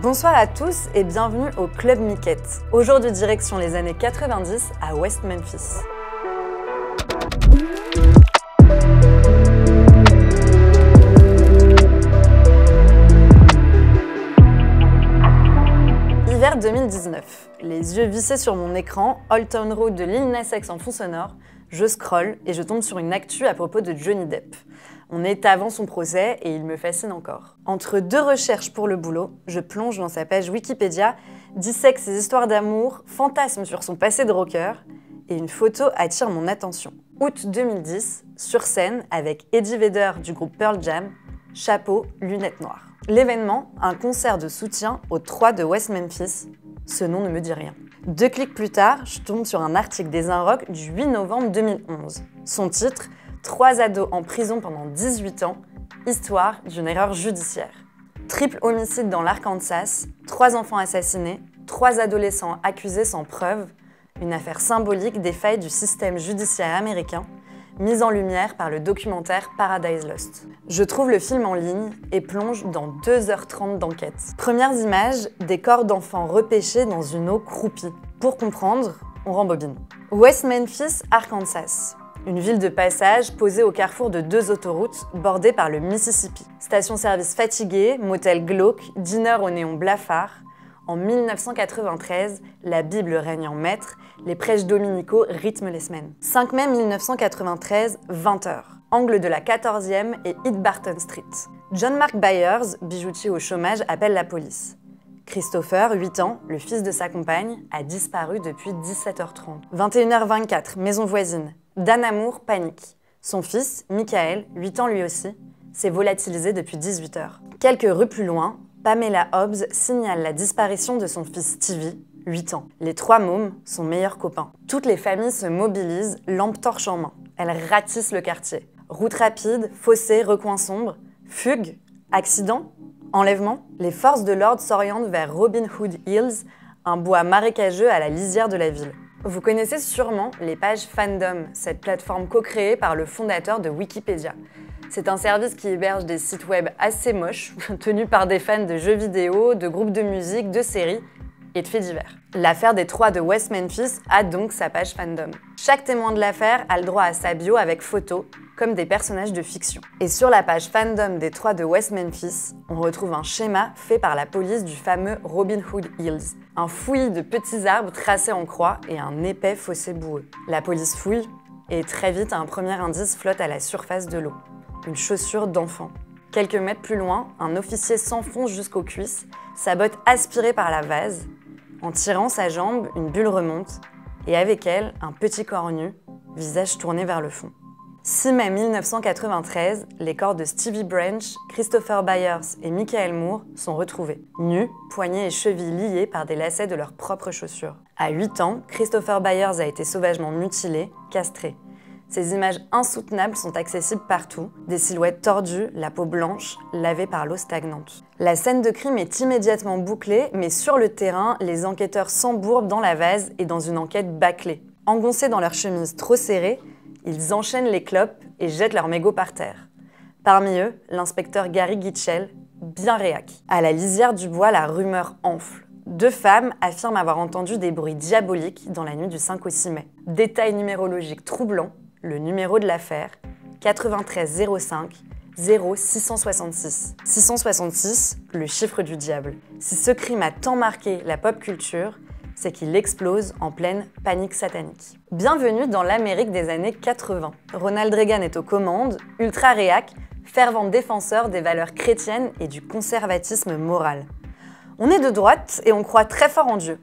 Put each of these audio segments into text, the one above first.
Bonsoir à tous et bienvenue au Club Miquette. Aujourd'hui direction les années 90 à West Memphis. Hiver 2019. Les yeux vissés sur mon écran, Old Town Road de Lil Nas X en fond sonore, je scrolle et je tombe sur une actu à propos de Johnny Depp. On est avant son procès et il me fascine encore. Entre deux recherches pour le boulot, je plonge dans sa page Wikipédia, dissèque ses histoires d'amour, fantasme sur son passé de rocker et une photo attire mon attention. Août 2010, sur scène avec Eddie Vedder du groupe Pearl Jam, chapeau, lunettes noires. L'événement, un concert de soutien aux 3 de West Memphis. Ce nom ne me dit rien. 2 clics plus tard, je tombe sur un article des Inrocks du 8 novembre 2011. Son titre, 3 ados en prison pendant 18 ans, histoire d'une erreur judiciaire. Triple homicide dans l'Arkansas, 3 enfants assassinés, 3 adolescents accusés sans preuve, une affaire symbolique des failles du système judiciaire américain, mise en lumière par le documentaire Paradise Lost. Je trouve le film en ligne et plonge dans 2h30 d'enquête. Premières images, des corps d'enfants repêchés dans une eau croupie. Pour comprendre, on rembobine. West Memphis, Arkansas. Une ville de passage posée au carrefour de 2 autoroutes bordées par le Mississippi. Station-service fatiguée, motel glauque, dîner au néon blafard. En 1993, la Bible règne en maître, les prêches dominicaux rythment les semaines. 5 mai 1993, 20h. Angle de la 14e et East Barton Street. John Mark Byers, bijoutier au chômage, appelle la police. Christopher, 8 ans, le fils de sa compagne, a disparu depuis 17h30. 21h24, maison voisine. Dan Amour panique. Son fils, Michael, 8 ans lui aussi, s'est volatilisé depuis 18h. Quelques rues plus loin, Pamela Hobbs signale la disparition de son fils Stevie, 8 ans. Les 3 mômes sont meilleurs copains. Toutes les familles se mobilisent, lampe torche en main. Elles ratissent le quartier. Route rapide, fossé, recoins sombres, fugue, accident, enlèvement. Les forces de l'ordre s'orientent vers Robin Hood Hills, un bois marécageux à la lisière de la ville. Vous connaissez sûrement les pages Fandom, cette plateforme co-créée par le fondateur de Wikipédia. C'est un service qui héberge des sites web assez moches, tenus par des fans de jeux vidéo, de groupes de musique, de séries et de faits divers. L'affaire des 3 de West Memphis a donc sa page Fandom. Chaque témoin de l'affaire a le droit à sa bio avec photos, comme des personnages de fiction. Et sur la page Fandom des 3 de West Memphis, on retrouve un schéma fait par la police du fameux Robin Hood Hills. Un fouillis de petits arbres tracés en croix et un épais fossé boueux. La police fouille et très vite un premier indice flotte à la surface de l'eau. Une chaussure d'enfant. Quelques mètres plus loin, un officier s'enfonce jusqu'aux cuisses, sa botte aspirée par la vase. En tirant sa jambe, une bulle remonte et avec elle, un petit corps nu, visage tourné vers le fond. 6 mai 1993, les corps de Stevie Branch, Christopher Byers et Michael Moore sont retrouvés, nus, poignets et chevilles liés par des lacets de leurs propres chaussures. À 8 ans, Christopher Byers a été sauvagement mutilé, castré. Ces images insoutenables sont accessibles partout, des silhouettes tordues, la peau blanche, lavée par l'eau stagnante. La scène de crime est immédiatement bouclée, mais sur le terrain, les enquêteurs s'embourbent dans la vase et dans une enquête bâclée. Engoncés dans leurs chemises trop serrées, ils enchaînent les clopes et jettent leurs mégots par terre. Parmi eux, l'inspecteur Gary Gitchell, bien réac. À la lisière du bois, la rumeur enfle. 2 femmes affirment avoir entendu des bruits diaboliques dans la nuit du 5 au 6 mai. Détail numérologique troublant, le numéro de l'affaire, 93 05 0666. 666, le chiffre du diable. Si ce crime a tant marqué la pop culture, c'est qu'il explose en pleine panique satanique. Bienvenue dans l'Amérique des années 80. Ronald Reagan est aux commandes, ultra réac, fervent défenseur des valeurs chrétiennes et du conservatisme moral. On est de droite et on croit très fort en Dieu.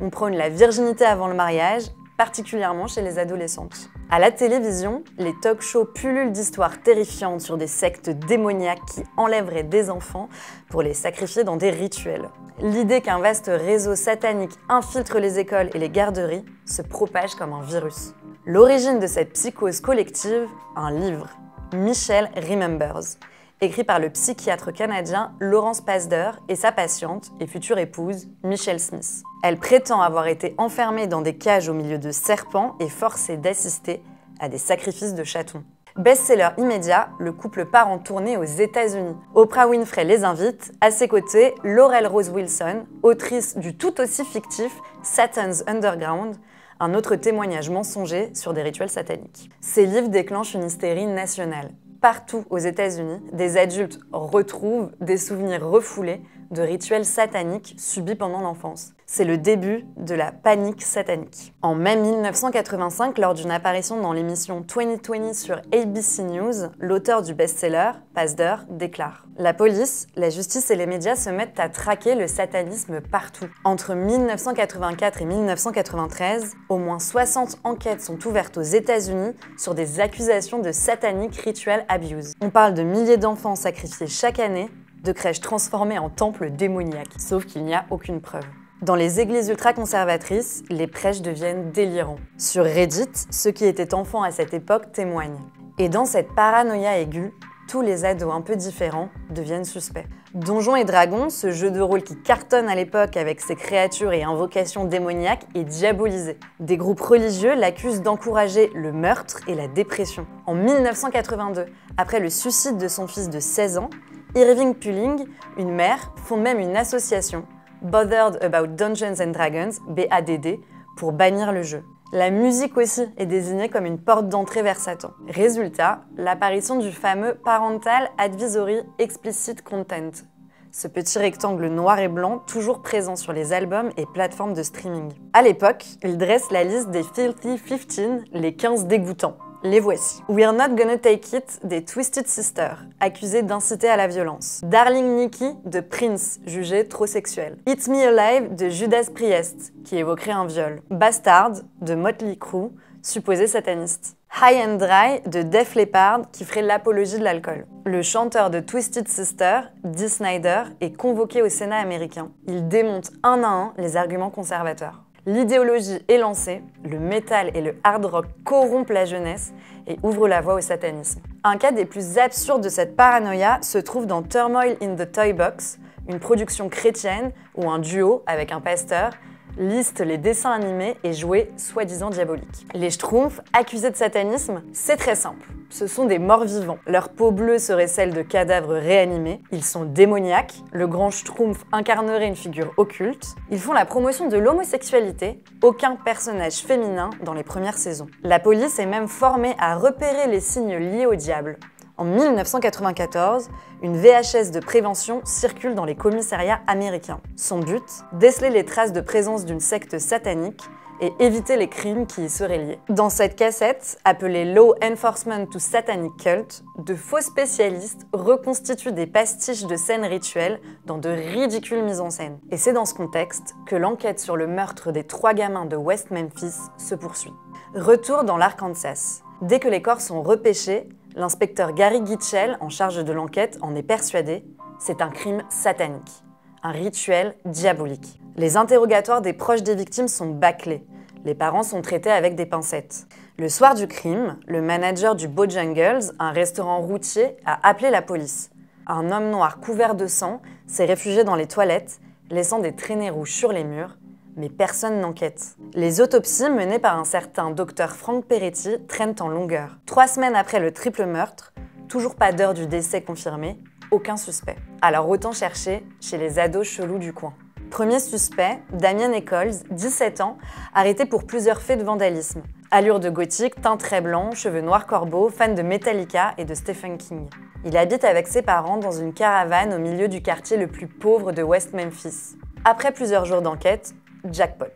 On prône la virginité avant le mariage, particulièrement chez les adolescentes. À la télévision, les talk-shows pullulent d'histoires terrifiantes sur des sectes démoniaques qui enlèveraient des enfants pour les sacrifier dans des rituels. L'idée qu'un vaste réseau satanique infiltre les écoles et les garderies se propage comme un virus. L'origine de cette psychose collective, un livre, Michelle Remembers, écrit par le psychiatre canadien Lawrence Pasder et sa patiente et future épouse, Michelle Smith. Elle prétend avoir été enfermée dans des cages au milieu de serpents et forcée d'assister à des sacrifices de chatons. Best-seller immédiat, le couple part en tournée aux États-Unis. Oprah Winfrey les invite, à ses côtés, Laurel Rose Wilson, autrice du tout aussi fictif Satan's Underground, un autre témoignage mensonger sur des rituels sataniques. Ces livres déclenchent une hystérie nationale. Partout aux États-Unis, des adultes retrouvent des souvenirs refoulés de rituels sataniques subis pendant l'enfance. C'est le début de la panique satanique. En mai 1985, lors d'une apparition dans l'émission 2020 sur ABC News, l'auteur du best-seller, Pasdar, déclare « La police, la justice et les médias se mettent à traquer le satanisme partout. Entre 1984 et 1993, au moins 60 enquêtes sont ouvertes aux États-Unis sur des accusations de satanic ritual abuse. On parle de milliers d'enfants sacrifiés chaque année, de crèches transformées en temples démoniaques, sauf qu'il n'y a aucune preuve. Dans les églises ultra-conservatrices, les prêches deviennent délirants. Sur Reddit, ceux qui étaient enfants à cette époque témoignent. Et dans cette paranoïa aiguë, tous les ados un peu différents deviennent suspects. Donjons et Dragons, ce jeu de rôle qui cartonne à l'époque avec ses créatures et invocations démoniaques, est diabolisé. Des groupes religieux l'accusent d'encourager le meurtre et la dépression. En 1982, après le suicide de son fils de 16 ans, Irving Pulling, une mère, fonde même une association, Bothered About Dungeons and Dragons, BADD, pour bannir le jeu. La musique aussi est désignée comme une porte d'entrée vers Satan. Résultat, l'apparition du fameux Parental Advisory Explicit Content, ce petit rectangle noir et blanc toujours présent sur les albums et plateformes de streaming. À l'époque, il dresse la liste des Filthy 15, les 15 dégoûtants. Les voici. We're Not Gonna Take It des Twisted Sister, accusés d'inciter à la violence. Darling Nikki de Prince, jugé trop sexuel. Eat Me Alive de Judas Priest, qui évoquerait un viol. Bastard de Motley Crue, supposé sataniste. High and Dry de Def Leppard, qui ferait l'apologie de l'alcool. Le chanteur de Twisted Sister, Dee Snider, est convoqué au Sénat américain. Il démonte un à un les arguments conservateurs. L'idéologie est lancée, le métal et le hard rock corrompent la jeunesse et ouvrent la voie au satanisme. Un cas des plus absurdes de cette paranoïa se trouve dans Turmoil in the Toy Box, une production chrétienne où un duo, avec un pasteur, liste les dessins animés et jouets soi-disant diaboliques. Les Schtroumpfs, accusés de satanisme, c'est très simple. Ce sont des morts vivants. Leur peau bleue serait celle de cadavres réanimés. Ils sont démoniaques. Le grand Schtroumpf incarnerait une figure occulte. Ils font la promotion de l'homosexualité. Aucun personnage féminin dans les premières saisons. La police est même formée à repérer les signes liés au diable. En 1994, une VHS de prévention circule dans les commissariats américains. Son but, déceler les traces de présence d'une secte satanique et éviter les crimes qui y seraient liés. Dans cette cassette, appelée Law Enforcement to Satanic Cult, de faux spécialistes reconstituent des pastiches de scènes rituelles dans de ridicules mises en scène. Et c'est dans ce contexte que l'enquête sur le meurtre des 3 gamins de West Memphis se poursuit. Retour dans l'Arkansas. Dès que les corps sont repêchés, l'inspecteur Gary Gitchell, en charge de l'enquête, en est persuadé, c'est un crime satanique, un rituel diabolique. Les interrogatoires des proches des victimes sont bâclés. Les parents sont traités avec des pincettes. Le soir du crime, le manager du Bojangles, un restaurant routier, a appelé la police. Un homme noir couvert de sang s'est réfugié dans les toilettes, laissant des traînées rouges sur les murs, mais personne n'enquête. Les autopsies menées par un certain docteur Frank Peretti traînent en longueur. 3 semaines après le triple meurtre, toujours pas d'heure du décès confirmée, aucun suspect. Alors autant chercher chez les ados chelous du coin. Premier suspect, Damien Echols, 17 ans, arrêté pour plusieurs faits de vandalisme. Allure de gothique, teint très blanc, cheveux noirs corbeaux, fan de Metallica et de Stephen King. Il habite avec ses parents dans une caravane au milieu du quartier le plus pauvre de West Memphis. Après plusieurs jours d'enquête, jackpot.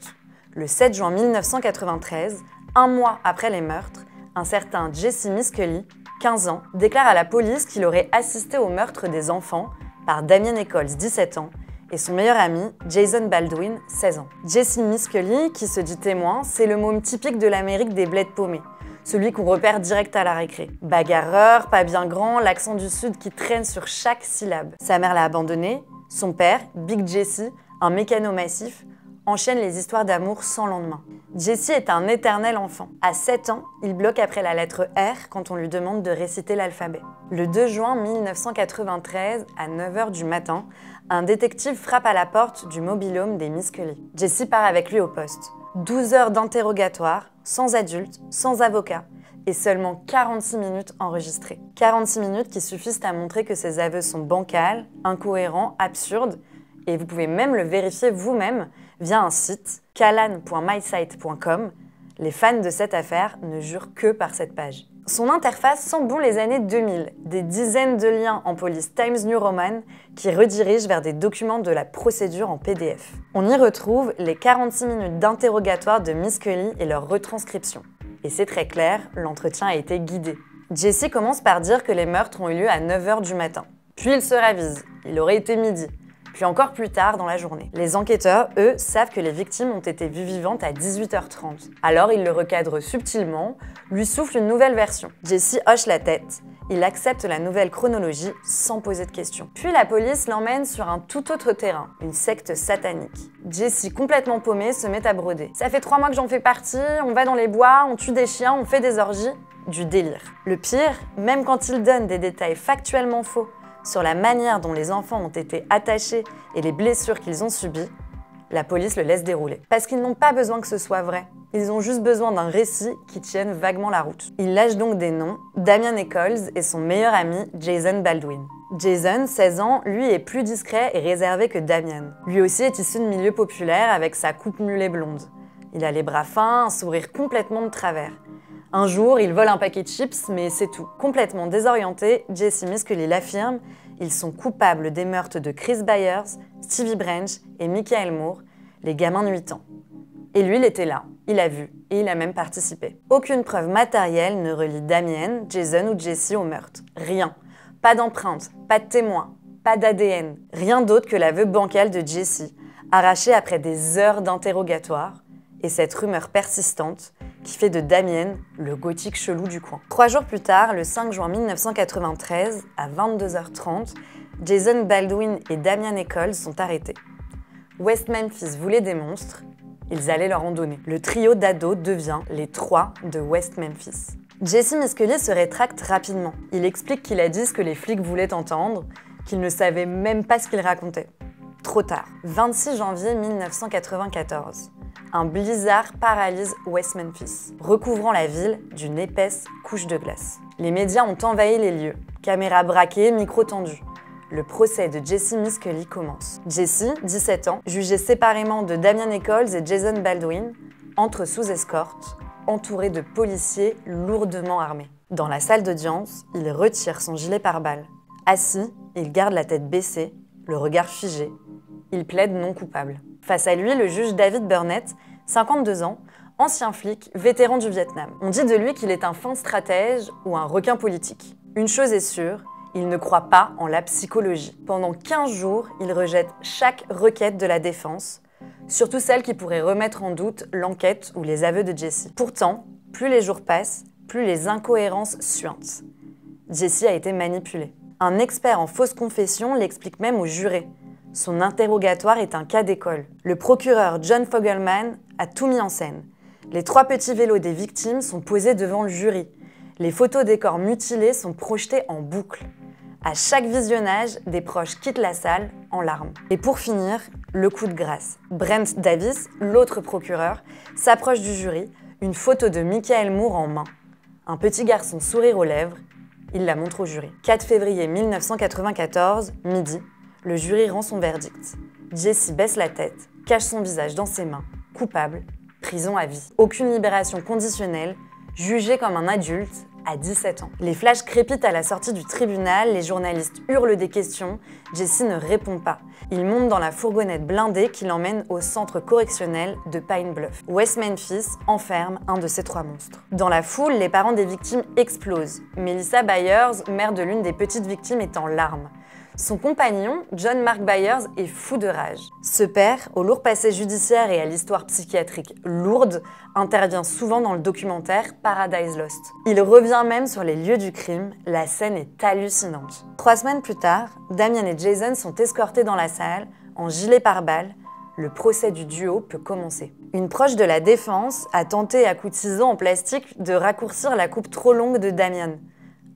Le 7 juin 1993, un mois après les meurtres, un certain Jesse Miskelly, 15 ans, déclare à la police qu'il aurait assisté au meurtre des enfants par Damien Echols, 17 ans, et son meilleur ami, Jason Baldwin, 16 ans. Jesse Miskelly, qui se dit témoin, c'est le môme typique de l'Amérique des bleds paumés, celui qu'on repère direct à la récré. Bagarreur, pas bien grand, l'accent du sud qui traîne sur chaque syllabe. Sa mère l'a abandonné, son père, Big Jesse, un mécano massif, enchaîne les histoires d'amour sans lendemain. Jesse est un éternel enfant. À 7 ans, il bloque après la lettre R quand on lui demande de réciter l'alphabet. Le 2 juin 1993, à 9h du matin, un détective frappe à la porte du mobil-home des Miskelly. Jesse part avec lui au poste. 12 heures d'interrogatoire, sans adulte, sans avocat, et seulement 46 minutes enregistrées. 46 minutes qui suffisent à montrer que ces aveux sont bancals, incohérents, absurdes, et vous pouvez même le vérifier vous-même via un site, callan.mysite.com. Les fans de cette affaire ne jurent que par cette page. Son interface sent bon les années 2000, des dizaines de liens en police Times New Roman qui redirigent vers des documents de la procédure en PDF. On y retrouve les 46 minutes d'interrogatoire de Miss Scully et leur retranscription. Et c'est très clair, l'entretien a été guidé. Jesse commence par dire que les meurtres ont eu lieu à 9h du matin. Puis il se ravise, il aurait été midi. Puis encore plus tard dans la journée. Les enquêteurs, eux, savent que les victimes ont été vues vivantes à 18h30. Alors ils le recadrent subtilement, lui soufflent une nouvelle version. Jesse hoche la tête, il accepte la nouvelle chronologie sans poser de questions. Puis la police l'emmène sur un tout autre terrain, une secte satanique. Jesse, complètement paumé, se met à broder. Ça fait 3 mois que j'en fais partie, on va dans les bois, on tue des chiens, on fait des orgies. Du délire. Le pire, même quand il donne des détails factuellement faux sur la manière dont les enfants ont été attachés et les blessures qu'ils ont subies, la police le laisse dérouler. Parce qu'ils n'ont pas besoin que ce soit vrai. Ils ont juste besoin d'un récit qui tienne vaguement la route. Il lâche donc des noms, Damian Eccles et son meilleur ami Jason Baldwin. Jason, 16 ans, lui est plus discret et réservé que Damian. Lui aussi est issu de milieu populaire avec sa coupe mulet blonde. Il a les bras fins, un sourire complètement de travers. Un jour, il vole un paquet de chips, mais c'est tout. Complètement désorienté, Jesse Misculi l'affirme, ils sont coupables des meurtres de Chris Byers, Stevie Branch et Michael Moore, les gamins de 8 ans. Et lui, il était là, il a vu, et il a même participé. Aucune preuve matérielle ne relie Damien, Jason ou Jesse au meurtre. Rien. Pas d'empreinte, pas de témoin, pas d'ADN. Rien d'autre que l'aveu bancal de Jesse, arraché après des heures d'interrogatoire, et cette rumeur persistante qui fait de Damien le gothique chelou du coin. 3 jours plus tard, le 5 juin 1993, à 22h30, Jason Baldwin et Damian Eccles sont arrêtés. West Memphis voulait des monstres, ils allaient leur en donner. Le trio d'ados devient les 3 de West Memphis. Jesse Misculi se rétracte rapidement. Il explique qu'il a dit ce que les flics voulaient entendre, qu'il ne savait même pas ce qu'il racontait. Trop tard. 26 janvier 1994. Un blizzard paralyse West Memphis, recouvrant la ville d'une épaisse couche de glace. Les médias ont envahi les lieux, caméras braquées, micros tendus. Le procès de Jesse Misculi commence. Jesse, 17 ans, jugé séparément de Damian Eccles et Jason Baldwin, entre sous escorte, entouré de policiers lourdement armés. Dans la salle d'audience, il retire son gilet pare-balles. Assis, il garde la tête baissée, le regard figé. Il plaide non coupable. Face à lui, le juge David Burnett, 52 ans, ancien flic, vétéran du Vietnam. On dit de lui qu'il est un fin stratège ou un requin politique. Une chose est sûre, il ne croit pas en la psychologie. Pendant 15 jours, il rejette chaque requête de la défense, surtout celle qui pourrait remettre en doute l'enquête ou les aveux de Jesse. Pourtant, plus les jours passent, plus les incohérences suintent. Jesse a été manipulé. Un expert en fausses confessions l'explique même aux jurés. Son interrogatoire est un cas d'école. Le procureur John Fogelman a tout mis en scène. Les 3 petits vélos des victimes sont posés devant le jury. Les photos des corps mutilés sont projetées en boucle. À chaque visionnage, des proches quittent la salle en larmes. Et pour finir, le coup de grâce. Brent Davis, l'autre procureur, s'approche du jury, une photo de Michael Moore en main. Un petit garçon sourire aux lèvres, il la montre au jury. 4 février 1994, midi, le jury rend son verdict. Jesse baisse la tête, cache son visage dans ses mains. Coupable, prison à vie. Aucune libération conditionnelle, jugé comme un adulte à 17 ans. Les flashs crépitent à la sortie du tribunal, les journalistes hurlent des questions, Jesse ne répond pas. Il monte dans la fourgonnette blindée qui l'emmène au centre correctionnel de Pine Bluff. West Memphis enferme un de ces 3 monstres. Dans la foule, les parents des victimes explosent. Melissa Byers, mère de l'une des petites victimes, est en larmes. Son compagnon, John Mark Byers, est fou de rage. Ce père, au lourd passé judiciaire et à l'histoire psychiatrique lourde, intervient souvent dans le documentaire Paradise Lost. Il revient même sur les lieux du crime, la scène est hallucinante. 3 semaines plus tard, Damian et Jason sont escortés dans la salle, en gilet pare-balles. Le procès du duo peut commencer. Une proche de la défense a tenté à coups de ciseaux en plastique de raccourcir la coupe trop longue de Damian.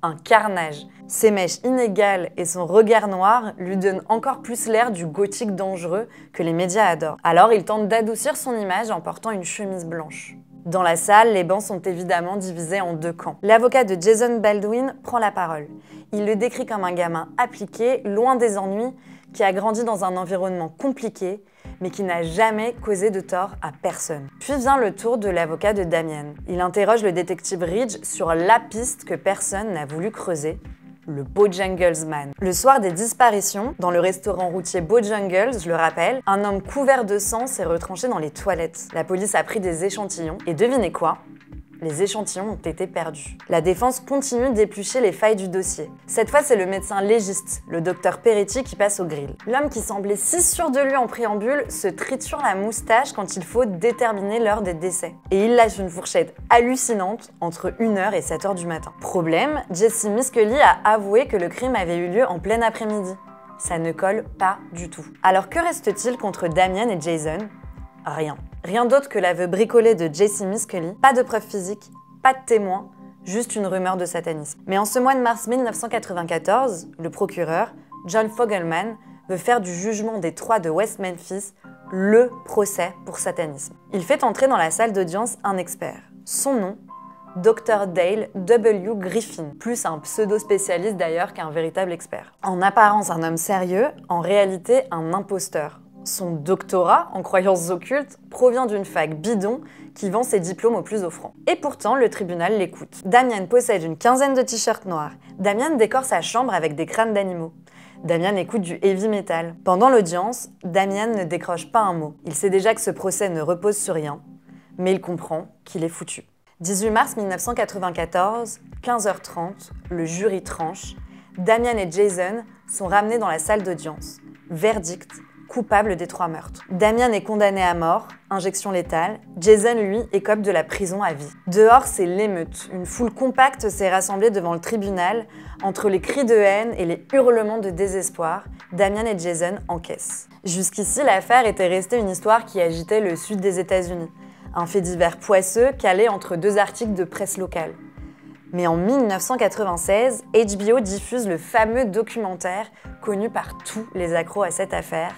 Un carnage. Ses mèches inégales et son regard noir lui donnent encore plus l'air du gothique dangereux que les médias adorent. Alors il tente d'adoucir son image en portant une chemise blanche. Dans la salle, les bancs sont évidemment divisés en deux camps. L'avocat de Jason Baldwin prend la parole. Il le décrit comme un gamin appliqué, loin des ennuis, qui a grandi dans un environnement compliqué, mais qui n'a jamais causé de tort à personne. Puis vient le tour de l'avocat de Damien. Il interroge le détective Ridge sur la piste que personne n'a voulu creuser, le Bojangles Man. Le soir des disparitions, dans le restaurant routier Bojangles, je le rappelle, un homme couvert de sang s'est retranché dans les toilettes. La police a pris des échantillons, et devinez quoi ? Les échantillons ont été perdus. La défense continue d'éplucher les failles du dossier. Cette fois, c'est le médecin légiste, le docteur Peretti, qui passe au grill. L'homme qui semblait si sûr de lui en préambule se triture la moustache quand il faut déterminer l'heure des décès. Et il lâche une fourchette hallucinante entre 1h et 7h du matin. Problème, Jesse Miskelly a avoué que le crime avait eu lieu en plein après-midi. Ça ne colle pas du tout. Alors que reste-t-il contre Damien et Jason ? Rien. Rien d'autre que l'aveu bricolé de Jesse Miskelly, pas de preuves physiques, pas de témoins, juste une rumeur de satanisme. Mais en ce mois de mars 1994, le procureur, John Fogelman, veut faire du jugement des 3 de West Memphis le procès pour satanisme. Il fait entrer dans la salle d'audience un expert. Son nom, Dr. Dale W. Griffin, plus un pseudo-spécialiste d'ailleurs qu'un véritable expert. En apparence un homme sérieux, en réalité un imposteur. Son doctorat en croyances occultes provient d'une fac bidon qui vend ses diplômes au plus offrant. Et pourtant, le tribunal l'écoute. Damien possède une quinzaine de t-shirts noirs. Damien décore sa chambre avec des crânes d'animaux. Damien écoute du heavy metal. Pendant l'audience, Damien ne décroche pas un mot. Il sait déjà que ce procès ne repose sur rien, mais il comprend qu'il est foutu. 18 mars 1994, 15h30, le jury tranche. Damien et Jason sont ramenés dans la salle d'audience. Verdict: coupable des 3 meurtres. Damien est condamné à mort, injection létale. Jason, lui, écope de la prison à vie. Dehors, c'est l'émeute. Une foule compacte s'est rassemblée devant le tribunal. Entre les cris de haine et les hurlements de désespoir, Damien et Jason encaissent. Jusqu'ici, l'affaire était restée une histoire qui agitait le sud des États-Unis. Un fait divers poisseux calé entre 2 articles de presse locale. Mais en 1996, HBO diffuse le fameux documentaire connu par tous les accros à cette affaire,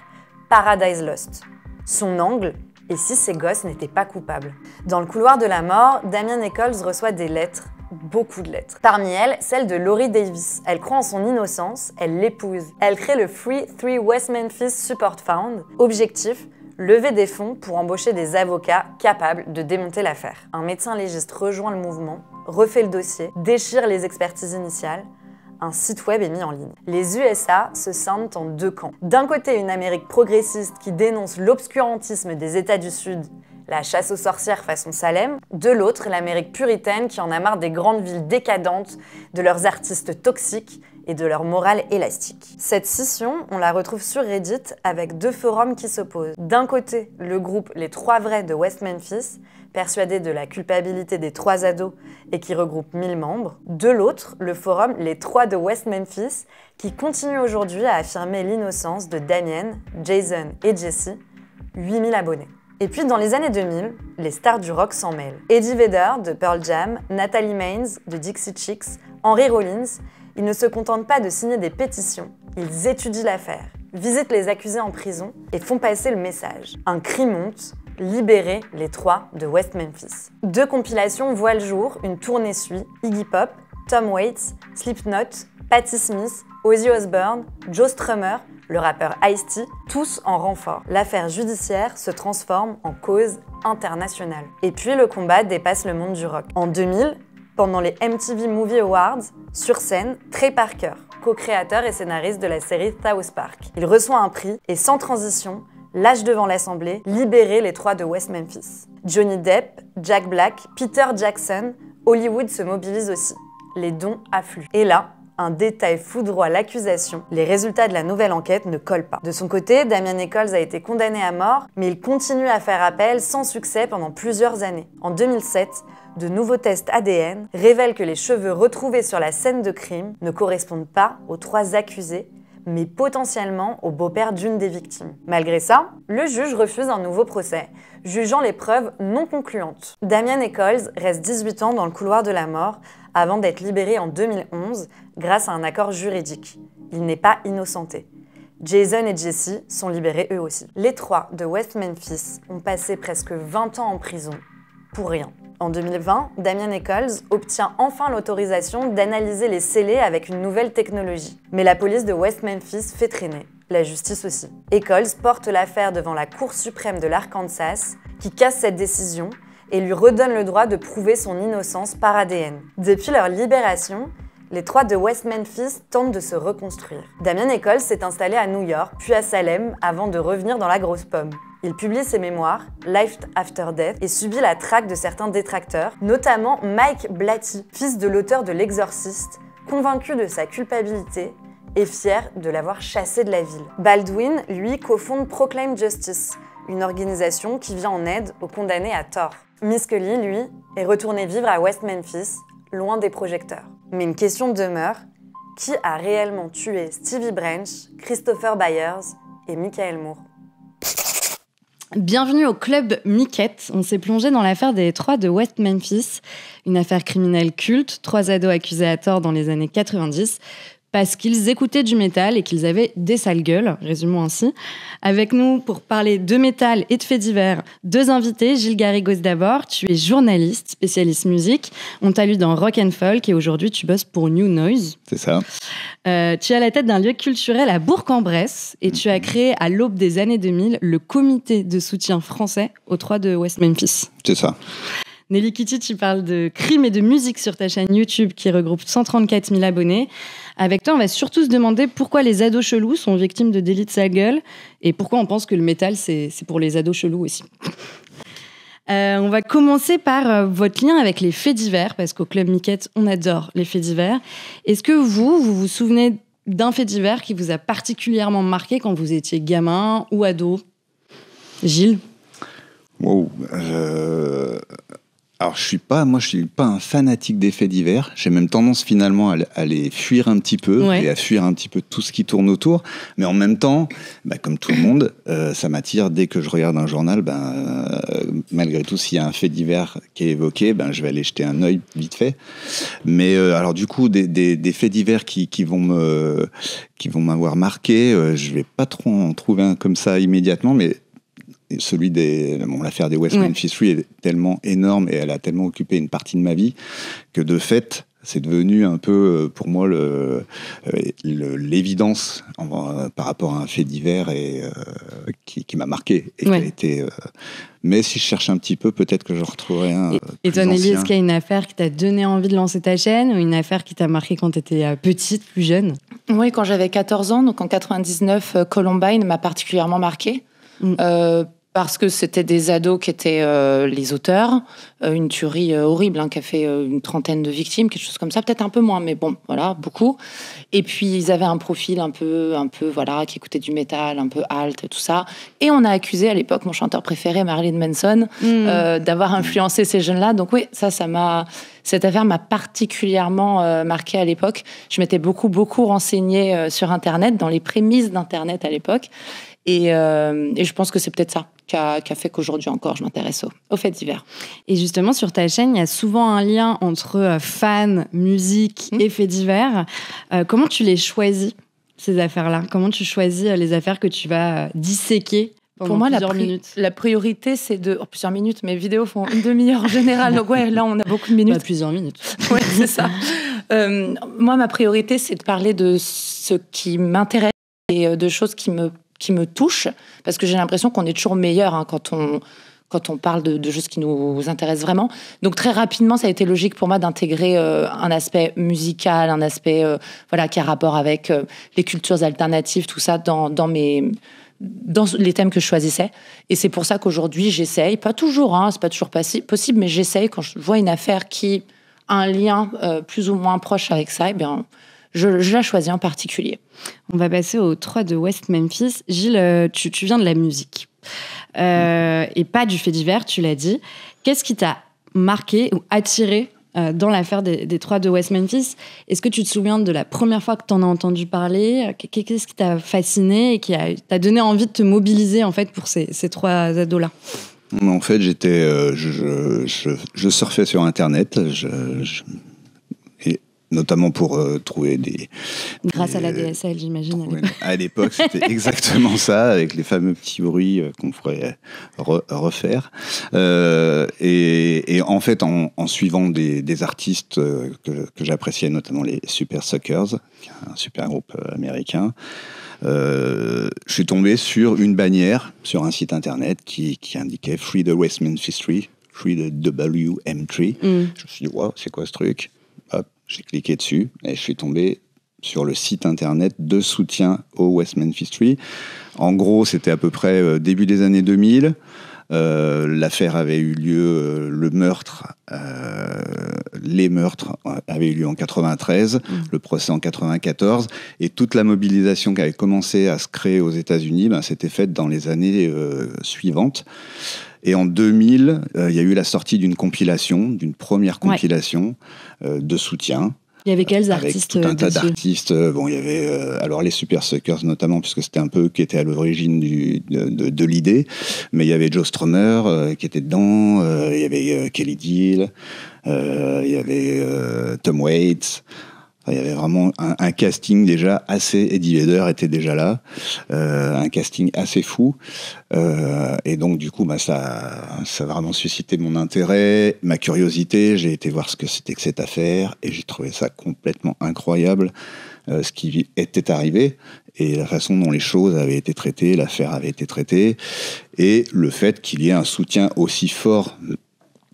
Paradise Lost. Son angle, et si ces gosses n'étaient pas coupables. Dans le couloir de la mort, Damien Echols reçoit des lettres, beaucoup de lettres. Parmi elles, celle de Laurie Davis. Elle croit en son innocence, elle l'épouse. Elle crée le Free 3 West Memphis Support Fund. Objectif: lever des fonds pour embaucher des avocats capables de démonter l'affaire. Un médecin légiste rejoint le mouvement, refait le dossier, déchire les expertises initiales. Un site web est mis en ligne. Les USA se scindent en 2 camps. D'un côté, une Amérique progressiste qui dénonce l'obscurantisme des États du Sud, la chasse aux sorcières façon Salem. De l'autre, l'Amérique puritaine qui en a marre des grandes villes décadentes, de leurs artistes toxiques et de leur morale élastique. Cette scission, on la retrouve sur Reddit avec 2 forums qui s'opposent. D'un côté, le groupe Les 3 Vrais de West Memphis, persuadé de la culpabilité des 3 ados et qui regroupe 1000 membres. De l'autre, le forum Les 3 de West Memphis, qui continue aujourd'hui à affirmer l'innocence de Damien, Jason et Jesse, 8000 abonnés. Et puis dans les années 2000, les stars du rock s'en mêlent. Eddie Vedder de Pearl Jam, Natalie Maines de Dixie Chicks, Henry Rollins, ils ne se contentent pas de signer des pétitions, ils étudient l'affaire, visitent les accusés en prison et font passer le message. Un cri monte: libérer les 3 de West Memphis. 2 compilations voient le jour, une tournée suit, Iggy Pop, Tom Waits, Slipknot, Patti Smith, Ozzy Osbourne, Joe Strummer, le rappeur Ice-T, tous en renfort. L'affaire judiciaire se transforme en cause internationale. Et puis le combat dépasse le monde du rock. En 2000, pendant les MTV Movie Awards, sur scène, Trey Parker, co-créateur et scénariste de la série South Park. Il reçoit un prix et sans transition, lâche devant l'Assemblée, libérer les 3 de West Memphis. Johnny Depp, Jack Black, Peter Jackson, Hollywood se mobilise aussi. Les dons affluent. Et là, un détail foudroie l'accusation, les résultats de la nouvelle enquête ne collent pas. De son côté, Damien Echols a été condamné à mort, mais il continue à faire appel sans succès pendant plusieurs années. En 2007, de nouveaux tests ADN révèlent que les cheveux retrouvés sur la scène de crime ne correspondent pas aux 3 accusés, mais potentiellement au beau-père d'une des victimes. Malgré ça, le juge refuse un nouveau procès, jugeant les preuves non concluantes. Damien Echols reste 18 ans dans le couloir de la mort avant d'être libéré en 2011 grâce à un accord juridique. Il n'est pas innocenté. Jason et Jesse sont libérés eux aussi. Les 3 de West Memphis ont passé presque 20 ans en prison pour rien. En 2020, Damien Echols obtient enfin l'autorisation d'analyser les scellés avec une nouvelle technologie. Mais la police de West Memphis fait traîner. La justice aussi. Echols porte l'affaire devant la Cour suprême de l'Arkansas, qui casse cette décision et lui redonne le droit de prouver son innocence par ADN. Depuis leur libération, les 3 de West Memphis tentent de se reconstruire. Damien Echols s'est installé à New York, puis à Salem, avant de revenir dans la grosse pomme. Il publie ses mémoires, Life After Death, et subit la traque de certains détracteurs, notamment Mike Blatty, fils de l'auteur de L'Exorciste, convaincu de sa culpabilité et fier de l'avoir chassé de la ville. Baldwin, lui, cofonde Proclaim Justice, une organisation qui vient en aide aux condamnés à tort. Miskelly, lui, est retourné vivre à West Memphis, loin des projecteurs. Mais une question demeure, qui a réellement tué Stevie Branch, Christopher Byers et Michael Moore? Bienvenue au Club Miquette. On s'est plongé dans l'affaire des 3 de West Memphis, une affaire criminelle culte, 3 ados accusés à tort dans les années 90, parce qu'ils écoutaient du métal et qu'ils avaient des sales gueules, résumons ainsi. Avec nous pour parler de métal et de faits divers, 2 invités. Gilles Garrigos d'abord, tu es journaliste, spécialiste musique. On t'a lu dans Rock and Folk et aujourd'hui tu bosses pour New Noise. C'est ça. Tu es à la tête d'un lieu culturel à Bourg-en-Bresse et tu as créé à l'aube des années 2000 le comité de soutien français aux 3 de West Memphis. C'est ça. Nelly Kitty, tu parles de crime et de musique sur ta chaîne YouTube qui regroupe 134 000 abonnés. Avec toi, on va surtout se demander pourquoi les ados chelous sont victimes de délits de sale gueule et pourquoi on pense que le métal, c'est pour les ados chelous aussi. On va commencer par votre lien avec les faits divers, parce qu'au Club Miquette, on adore les faits divers. Est-ce que vous vous souvenez d'un fait divers qui vous a particulièrement marqué quand vous étiez gamin ou ado? Gilles? Wow. Alors, je suis pas un fanatique des faits divers. J'ai même tendance finalement à les fuir un petit peu et à fuir un petit peu tout ce qui tourne autour. Mais en même temps, comme tout le monde, ça m'attire dès que je regarde un journal. Malgré tout, s'il y a un fait divers qui est évoqué, je vais aller jeter un œil vite fait. Mais alors du coup, des faits divers qui vont m'avoir marqué, je vais pas trop en trouver un comme ça immédiatement, mais celui l'affaire des West Memphis 3 est tellement énorme et elle a tellement occupé une partie de ma vie que de fait, c'est devenu un peu pour moi l'évidence par rapport à un fait divers et qui m'a marqué et qui a été. Mais si je cherche un petit peu, peut-être que je retrouverai un. Et toi, Nelly, est-ce qu'il y a une affaire qui t'a donné envie de lancer ta chaîne ou une affaire qui t'a marqué quand tu étais petite, plus jeune? Oui, quand j'avais 14 ans, donc en 99, Columbine m'a particulièrement marquée. Parce que c'était des ados qui étaient les auteurs, une tuerie horrible qui a fait une trentaine de victimes, quelque chose comme ça, peut-être un peu moins, mais bon, voilà, beaucoup. Et puis ils avaient un profil un peu, voilà, qui écoutait du métal, un peu alt et tout ça. Et on a accusé à l'époque mon chanteur préféré, Marilyn Manson, d'avoir influencé ces jeunes-là. Donc oui, cette affaire m'a particulièrement marquée à l'époque. Je m'étais beaucoup renseignée sur Internet, dans les prémices d'Internet à l'époque. Et je pense que c'est peut-être ça qui a fait qu'aujourd'hui encore, je m'intéresse aux faits divers. Et justement, sur ta chaîne, il y a souvent un lien entre fans, musique et faits divers. Comment tu les choisis, ces affaires-là? Comment tu choisis les affaires que tu vas disséquer pendant plusieurs minutes? La priorité, c'est de... plusieurs minutes, mes vidéos font une demi-heure en général. Donc ouais, là, on a beaucoup de minutes. Plusieurs minutes. Oui, c'est ça. Moi, ma priorité, c'est de parler de ce qui m'intéresse et de choses qui me touchent, parce que j'ai l'impression qu'on est toujours meilleur quand on parle de choses qui nous intéressent vraiment. Donc très rapidement, ça a été logique pour moi d'intégrer un aspect musical, un aspect qui a rapport avec les cultures alternatives, tout ça dans les thèmes que je choisissais. Et c'est pour ça qu'aujourd'hui, j'essaye, pas toujours, c'est pas toujours possible, mais j'essaye, quand je vois une affaire qui a un lien plus ou moins proche avec ça, je la choisis en particulier. On va passer aux 3 de West Memphis. Gilles, tu viens de la musique et pas du fait divers, tu l'as dit. Qu'est-ce qui t'a marqué ou attiré dans l'affaire des 3 de West Memphis? Est-ce que tu te souviens de la première fois que tu en as entendu parler? Qu'est-ce qui t'a fasciné et qui t'a donné envie de te mobiliser en fait, pour ces 3 ados-là? En fait, je surfais sur Internet. notamment pour trouver des... Grâce à la DSL, j'imagine. À l'époque, c'était exactement ça, avec les fameux petits bruits qu'on pourrait refaire. Et en fait, en suivant des artistes que j'appréciais, notamment les Super Suckers, qui est un super groupe américain, je suis tombé sur une bannière sur un site internet qui indiquait Free the West Memphis Tree, Free the WM Tree. Je me suis dit, wow, c'est quoi ce truc? Hop, j'ai cliqué dessus et je suis tombé sur le site internet de soutien au West Memphis Tree. En gros, c'était à peu près début des années 2000. L'affaire avait eu lieu, les meurtres avaient eu lieu en 93, le procès en 94, et toute la mobilisation qui avait commencé à se créer aux États-Unis, s'était faite dans les années suivantes. Et en 2000, il y a eu la sortie d'une première compilation de soutien. Il y avait quels artistes avec tout un tas d'artistes. Il y avait alors les Super Suckers notamment, puisque c'était un peu eux qui étaient à l'origine de l'idée. Mais il y avait Joe Strummer qui était dedans. Il y avait Kelly Deal. Il y avait Tom Waits. Il y avait vraiment un casting déjà assez... Eddie Vedder était déjà là. Un casting assez fou. Et donc, du coup, ça a vraiment suscité mon intérêt, ma curiosité. J'ai été voir ce que c'était que cette affaire et j'ai trouvé ça complètement incroyable, ce qui était arrivé et la façon dont les choses avaient été traitées, l'affaire avait été traitée, et le fait qu'il y ait un soutien aussi fort,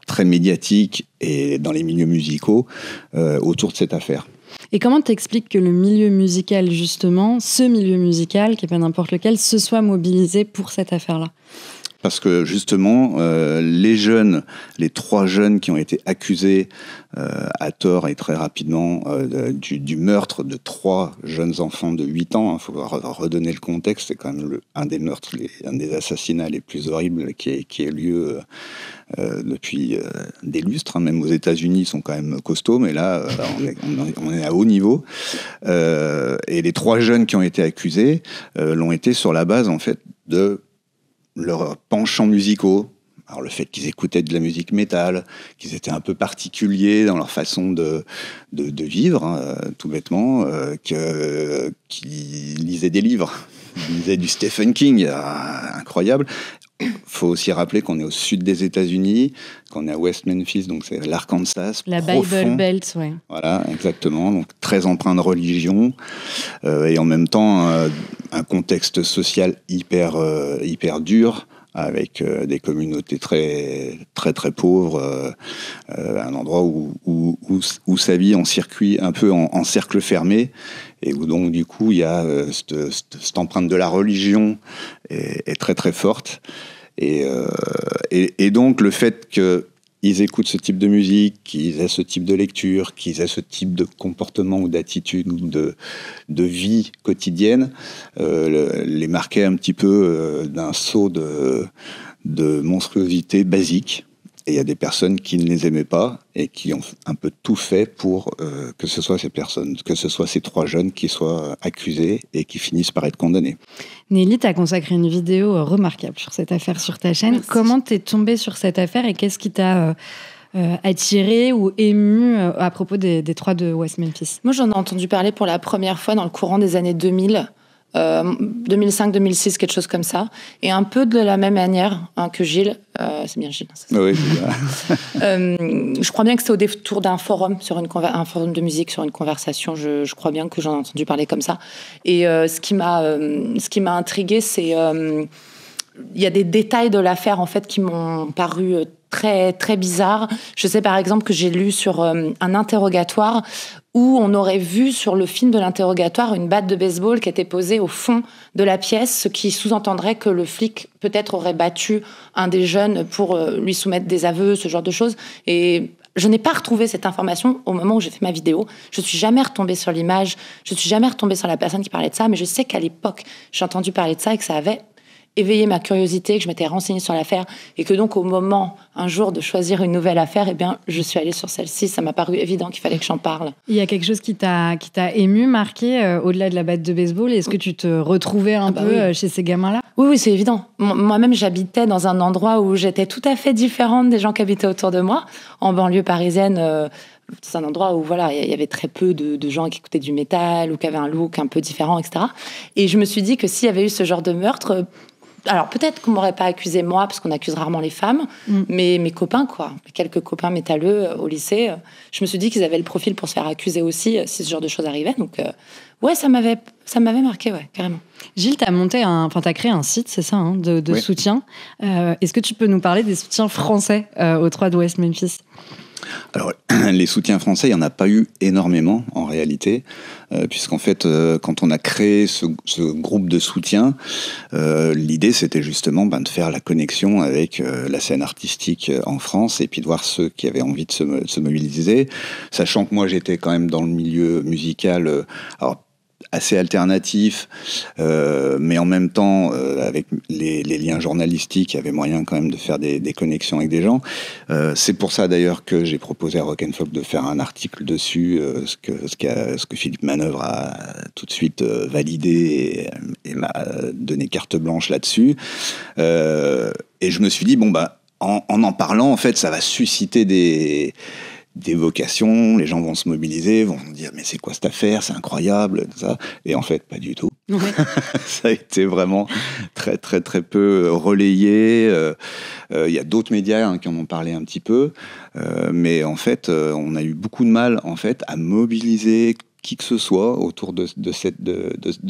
très médiatique et dans les milieux musicaux autour de cette affaire. Et comment t'expliques que le milieu musical, justement, ce milieu musical, qui n'est pas n'importe lequel, se soit mobilisé pour cette affaire-là? Parce que justement, les 3 jeunes qui ont été accusés à tort et très rapidement du meurtre de 3 jeunes enfants de 8 ans, faut redonner le contexte, c'est quand même un des meurtres, un des assassinats les plus horribles qui a eu lieu depuis des lustres, même aux États-Unis ils sont quand même costauds, mais là on est à haut niveau. Et les 3 jeunes qui ont été accusés l'ont été sur la base en fait de leurs penchants musicaux. Alors le fait qu'ils écoutaient de la musique métal, qu'ils étaient un peu particuliers dans leur façon de vivre, tout bêtement, qu'ils lisaient des livres, ils lisaient du Stephen King, incroyable. Faut aussi rappeler qu'on est au sud des États-Unis, qu'on est à West Memphis, donc c'est l'Arkansas. La profond. Bible Belt, ouais. Voilà, exactement. Donc très empreint de religion et en même temps un contexte social hyper dur, avec des communautés très très très pauvres, un endroit où ça vit en circuit un peu en cercle fermé, et où donc du coup il y a cette empreinte de la religion est très très forte, et donc le fait qu'ils écoutent ce type de musique, qu'ils aient ce type de lecture, qu'ils aient ce type de comportement ou d'attitude ou de vie quotidienne, les marquait un petit peu d'un saut de monstruosité basique. Et il y a des personnes qui ne les aimaient pas et qui ont un peu tout fait pour que ce soit ces personnes, que ce soit ces 3 jeunes qui soient accusés et qui finissent par être condamnés. Nelly, tu as consacré une vidéo remarquable sur cette affaire sur ta chaîne. Merci. Comment t'es tombée sur cette affaire et qu'est-ce qui t'a attiré ou ému à propos des 3 de West Memphis? Moi, j'en ai entendu parler pour la première fois dans le courant des années 2000. 2005-2006, quelque chose comme ça. Et un peu de la même manière que Gilles. C'est bien Gilles. C'est ça. Oui, je crois bien que c'était au détour d'un forum, un forum de musique, sur une conversation. Je crois bien que j'en ai entendu parler comme ça. Et ce qui m'a intriguée, c'est... il y a des détails de l'affaire, en fait, qui m'ont paru très, très bizarres. Je sais, par exemple, que j'ai lu sur un interrogatoire où on aurait vu sur le film de l'interrogatoire une batte de baseball qui était posée au fond de la pièce, ce qui sous-entendrait que le flic peut-être aurait battu un des jeunes pour lui soumettre des aveux, ce genre de choses. Et je n'ai pas retrouvé cette information au moment où j'ai fait ma vidéo. Je ne suis jamais retombée sur l'image, je ne suis jamais retombée sur la personne qui parlait de ça, mais je sais qu'à l'époque, j'ai entendu parler de ça et que ça avait éveillé ma curiosité, que je m'étais renseignée sur l'affaire et que donc au moment, un jour, de choisir une nouvelle affaire, eh bien, je suis allée sur celle-ci. Ça m'a paru évident qu'il fallait que j'en parle. Il y a quelque chose qui t'a ému, marqué, au-delà de la batte de baseball. Est-ce que tu te retrouvais un peu chez ces gamins-là ? Oui, c'est évident. Moi-même, j'habitais dans un endroit où j'étais tout à fait différente des gens qui habitaient autour de moi. En banlieue parisienne, c'est un endroit où il y avait très peu de gens qui écoutaient du métal ou qui avaient un look un peu différent, etc. Et je me suis dit que s'il y avait eu ce genre de meurtre... Alors, peut-être qu'on m'aurait pas accusé moi, parce qu'on accuse rarement les femmes, mais mes copains, quelques copains métalleux au lycée, je me suis dit qu'ils avaient le profil pour se faire accuser aussi si ce genre de choses arrivait. Donc, ça m'avait marqué, carrément. Gilles, t'as créé un site, c'est ça, de soutien. Est-ce que tu peux nous parler des soutiens français au 3 de West Memphis ? Alors, les soutiens français, il n'y en a pas eu énormément, en réalité, puisqu'en fait, quand on a créé ce groupe de soutien, l'idée, c'était justement de faire la connexion avec la scène artistique en France, et puis de voir ceux qui avaient envie de se mobiliser, sachant que moi, j'étais quand même dans le milieu musical, assez alternatif, mais en même temps, avec les liens journalistiques, il y avait moyen quand même de faire des connexions avec des gens. C'est pour ça d'ailleurs que j'ai proposé à Rock & Folk de faire un article dessus, ce que Philippe Manœuvre a tout de suite validé et m'a donné carte blanche là-dessus. Et je me suis dit, en parlant, en fait, ça va susciter des vocations, les gens vont se mobiliser, vont dire mais c'est quoi cette affaire, c'est incroyable, tout ça. Et en fait, pas du tout. Ouais. Ça a été vraiment très très très peu relayé. Y a d'autres médias qui en ont parlé un petit peu, mais en fait, on a eu beaucoup de mal en fait à mobiliser qui que ce soit autour de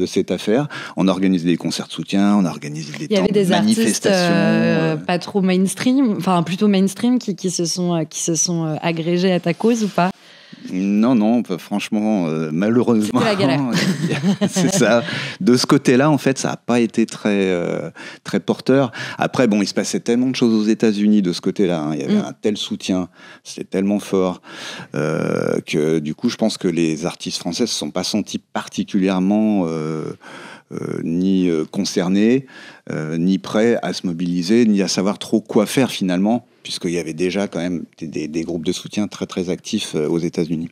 cette affaire. On organise des concerts de soutien, on organise des temps de manifestations. Il y avait des artistes pas trop mainstream, enfin plutôt mainstream, qui se sont agrégés à ta cause ou pas ? Non, franchement, malheureusement. C'était la galère. C'est ça. De ce côté-là, en fait, ça n'a pas été très, très porteur. Après, il se passait tellement de choses aux États-Unis de ce côté-là. Il y avait un tel soutien, c'était tellement fort que du coup, je pense que les artistes français ne se sont pas sentis particulièrement ni concernés, ni prêts à se mobiliser, ni à savoir trop quoi faire finalement, puisqu'il y avait déjà quand même des groupes de soutien très très actifs aux États-Unis.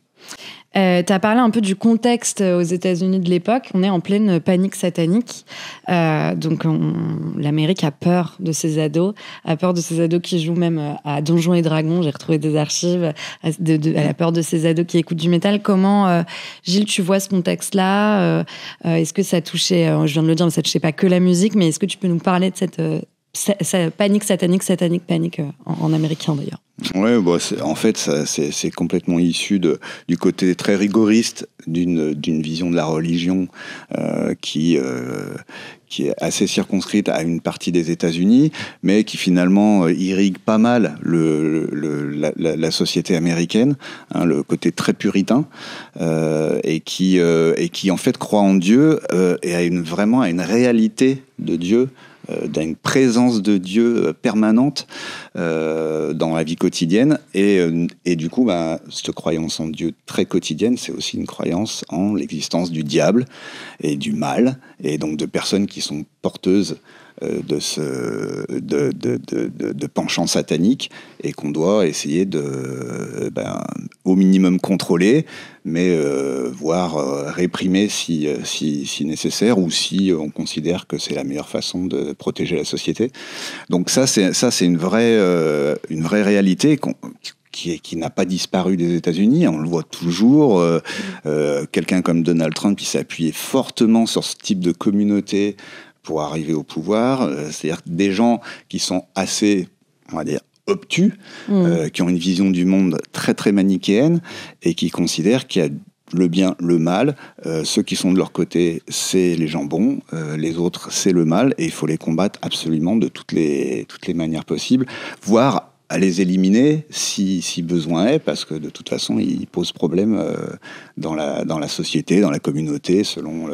Tu as parlé un peu du contexte aux États-Unis de l'époque. On est en pleine panique satanique. Donc, l'Amérique a peur de ces ados, qui jouent même à Donjons et Dragons. J'ai retrouvé des archives. Elle a peur de ces ados qui écoutent du métal. Comment, Gilles, tu vois ce contexte-là ? Est-ce que ça touchait, je viens de le dire, mais ça touchait pas que la musique, mais est-ce que tu peux nous parler de cette panique satanique panique en américain d'ailleurs? Ouais, en fait, c'est complètement issu du côté très rigoriste d'une vision de la religion qui est assez circonscrite à une partie des États-Unis, mais qui finalement irrigue pas mal la société américaine, le côté très puritain, et qui en fait croit en Dieu et vraiment à une réalité de Dieu, d'une présence de Dieu permanente dans la vie quotidienne, et du coup cette croyance en Dieu très quotidienne, c'est aussi une croyance en l'existence du diable et du mal, et donc de personnes qui sont porteuses de penchants sataniques, et qu'on doit essayer au minimum contrôler, mais voire réprimer si nécessaire, ou si on considère que c'est la meilleure façon de protéger la société. Donc ça c'est une vraie réalité qui n'a pas disparu des États-Unis. On le voit toujours. Quelqu'un comme Donald Trump qui s'est appuyé fortement sur ce type de communauté pour arriver au pouvoir. C'est-à-dire des gens qui sont assez, on va dire, obtus, qui ont une vision du monde très très manichéenne, et qui considèrent qu'il y a le bien, le mal. Ceux qui sont de leur côté, c'est les gens bons. Les autres, c'est le mal. Et il faut les combattre absolument de toutes les manières possibles, voire à les éliminer si besoin est, parce que de toute façon, ils posent problème dans la société, dans la communauté, selon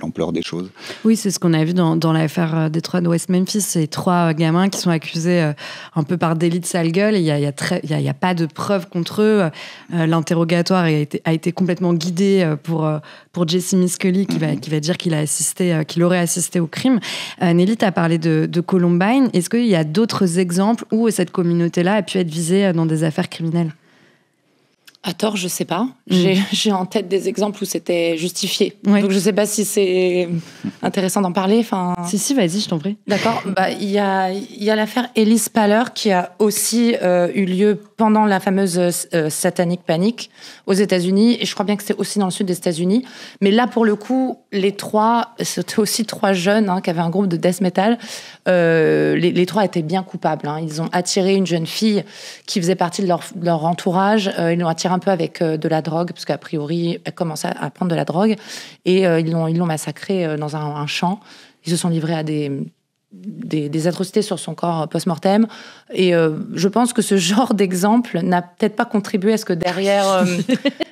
l'ampleur des choses. Oui, c'est ce qu'on a vu dans l'affaire Détroit de West Memphis. C'est 3 gamins qui sont accusés un peu par délit de sale gueule. Il y a pas de preuves contre eux. L'interrogatoire a été complètement guidé pour Jesse Miskelly, qui va dire qu'il aurait assisté au crime. Nelly, tu as parlé de Columbine. Est-ce qu'il y a d'autres exemples où cette communauté-là a pu être visée dans des affaires criminelles? À tort, je sais pas. J'ai en tête des exemples où c'était justifié. Ouais. Donc je sais pas si c'est intéressant d'en parler. Enfin. Si, vas-y, je t'en prie. D'accord. Il y a l'affaire Ellis Paller qui a aussi eu lieu pendant la fameuse Satanic Panic aux États-Unis. Et je crois bien que c'est aussi dans le sud des États-Unis. Mais là, pour le coup, les 3, c'était aussi 3 jeunes qui avaient un groupe de death metal. Les 3 étaient bien coupables. Ils ont attiré une jeune fille qui faisait partie de leur entourage. Ils l'ont attirée un peu avec de la drogue, parce qu'a priori, elle commençait à prendre de la drogue. Et ils l'ont massacrée dans un champ. Ils se sont livrés à des atrocités sur son corps post-mortem. Et je pense que ce genre d'exemple n'a peut-être pas contribué à ce que derrière,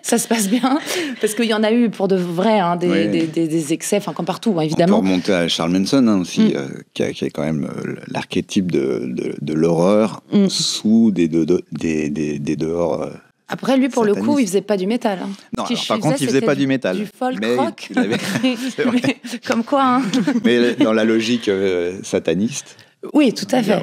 ça se passe bien. Parce qu'il y en a eu pour de vrai, des excès, comme partout, évidemment. On peut remonter à Charles Manson aussi, qui est quand même l'archétype de l'horreur sous des dehors... Après, lui, pour le coup, il faisait pas du métal. Non, par contre, il faisait pas du métal. Du folk rock. Mais comme quoi. Mais dans la logique sataniste. Oui, tout à fait.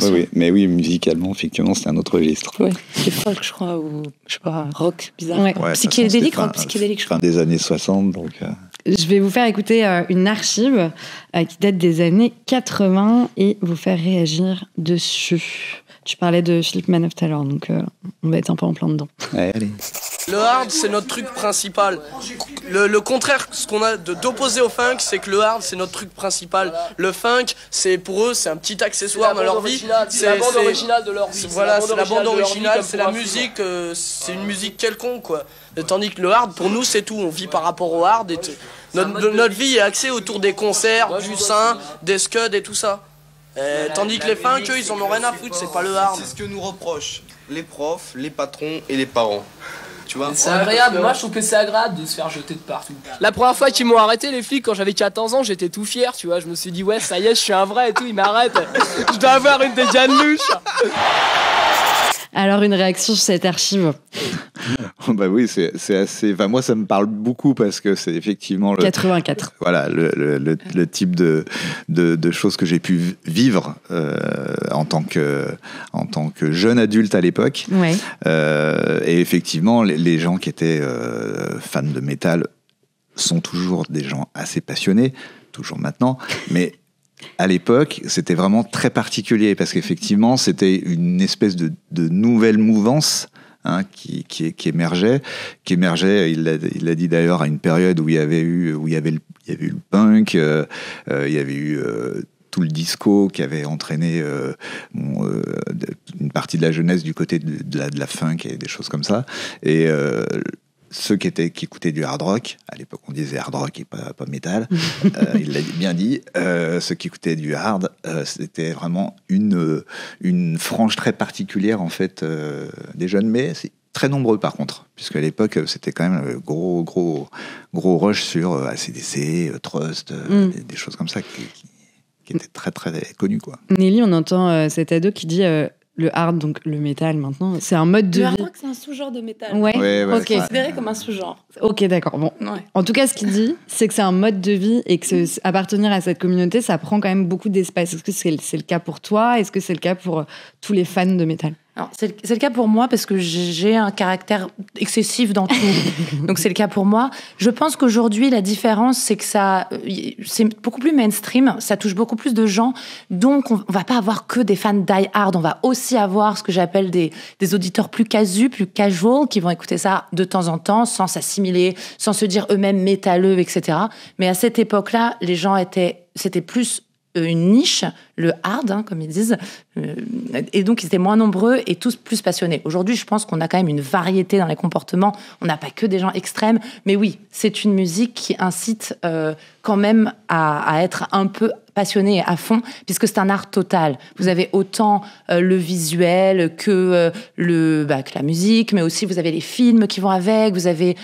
Oui. Mais oui, musicalement, effectivement, c'est un autre registre. Oui, c'est folk, je crois, ou je sais pas, rock, bizarre. Ouais. Psychédélique, rock psychédélique, je crois. Fin des années 60, donc... Je vais vous faire écouter une archive qui date des années 80 et vous faire réagir dessus. Tu parlais de Philippe Manoff tout à l'heure, donc on va être un peu en plein dedans. Ouais, allez. Le hard, c'est notre truc principal. Le contraire, ce qu'on a d'opposé au funk, c'est que le hard, c'est notre truc principal. Le funk, c'est pour eux, c'est un petit accessoire dans leur vie. C'est la bande originale de leur vie. Voilà, c'est la bande originale, c'est la musique, c'est une musique quelconque, quoi. Tandis que le hard, pour nous, c'est tout. On vit par rapport au hard. Notre vie est axée autour des concerts, du sein, des scuds et tout ça. Tandis que les funk, eux, ils en ont rien à foutre, c'est pas le hard. C'est ce que nous reprochent les profs, les patrons et les parents. Tu vois, c'est agréable, moi je trouve que c'est agréable de se faire jeter de partout. La première fois qu'ils m'ont arrêté, les flics, quand j'avais 14 ans, j'étais tout fier, tu vois. Je me suis dit, ouais, ça y est, je suis un vrai et tout, ils m'arrêtent. Je dois avoir une dégaine louche. Alors, une réaction sur cette archive? Bah oui, c'est assez... Enfin, moi, ça me parle beaucoup parce que c'est effectivement... 84. Voilà, le type de choses que j'ai pu vivre en tant que jeune adulte à l'époque. Ouais. Et effectivement, les gens qui étaient fans de métal sont toujours des gens assez passionnés, toujours maintenant, mais... À l'époque, c'était vraiment très particulier parce qu'effectivement, c'était une espèce de nouvelle mouvance qui émergeait. Il l'a dit d'ailleurs à une période où il y avait eu le punk, il y avait eu tout le disco qui avait entraîné une partie de la jeunesse du côté de la funk et des choses comme ça. Et ceux qui écoutaient du hard rock, à l'époque on disait hard rock et pas métal, il l'a bien dit, ceux qui écoutaient du hard, c'était vraiment une frange très particulière en fait des jeunes, mais c'est très nombreux par contre, puisque à l'époque c'était quand même gros rush sur AC/DC, Trust, des choses comme ça qui étaient très très connues, quoi. Nelly, on entend cet ado qui dit le hard, donc le métal maintenant, c'est un mode de vie. Le hard rock, c'est un sous-genre de métal. Ouais, ok. C'est considéré comme un sous-genre. Ok, d'accord. Bon. Ouais. En tout cas, ce qu'il dit, c'est que c'est un mode de vie et que appartenir à cette communauté, ça prend quand même beaucoup d'espace. Est-ce que c'est le cas pour toi? Est-ce que c'est le cas pour tous les fans de métal? Alors, c'est le cas pour moi parce que j'ai un caractère excessif dans tout. Donc, c'est le cas pour moi. Je pense qu'aujourd'hui, la différence, c'est que c'est beaucoup plus mainstream. Ça touche beaucoup plus de gens. Donc, on va pas avoir que des fans die hard. On va aussi avoir ce que j'appelle des auditeurs plus casus, plus casual, qui vont écouter ça de temps en temps, sans s'assimiler, sans se dire eux-mêmes métalleux, etc. Mais à cette époque-là, les gens c'était plus une niche. le hard, comme ils disent. Et donc, ils étaient moins nombreux et tous plus passionnés. Aujourd'hui, je pense qu'on a quand même une variété dans les comportements. On n'a pas que des gens extrêmes. Mais oui, c'est une musique qui incite quand même à être un peu passionné et à fond, puisque c'est un art total. Vous avez autant le visuel que la musique, mais aussi vous avez les films qui vont avec. Vous avez,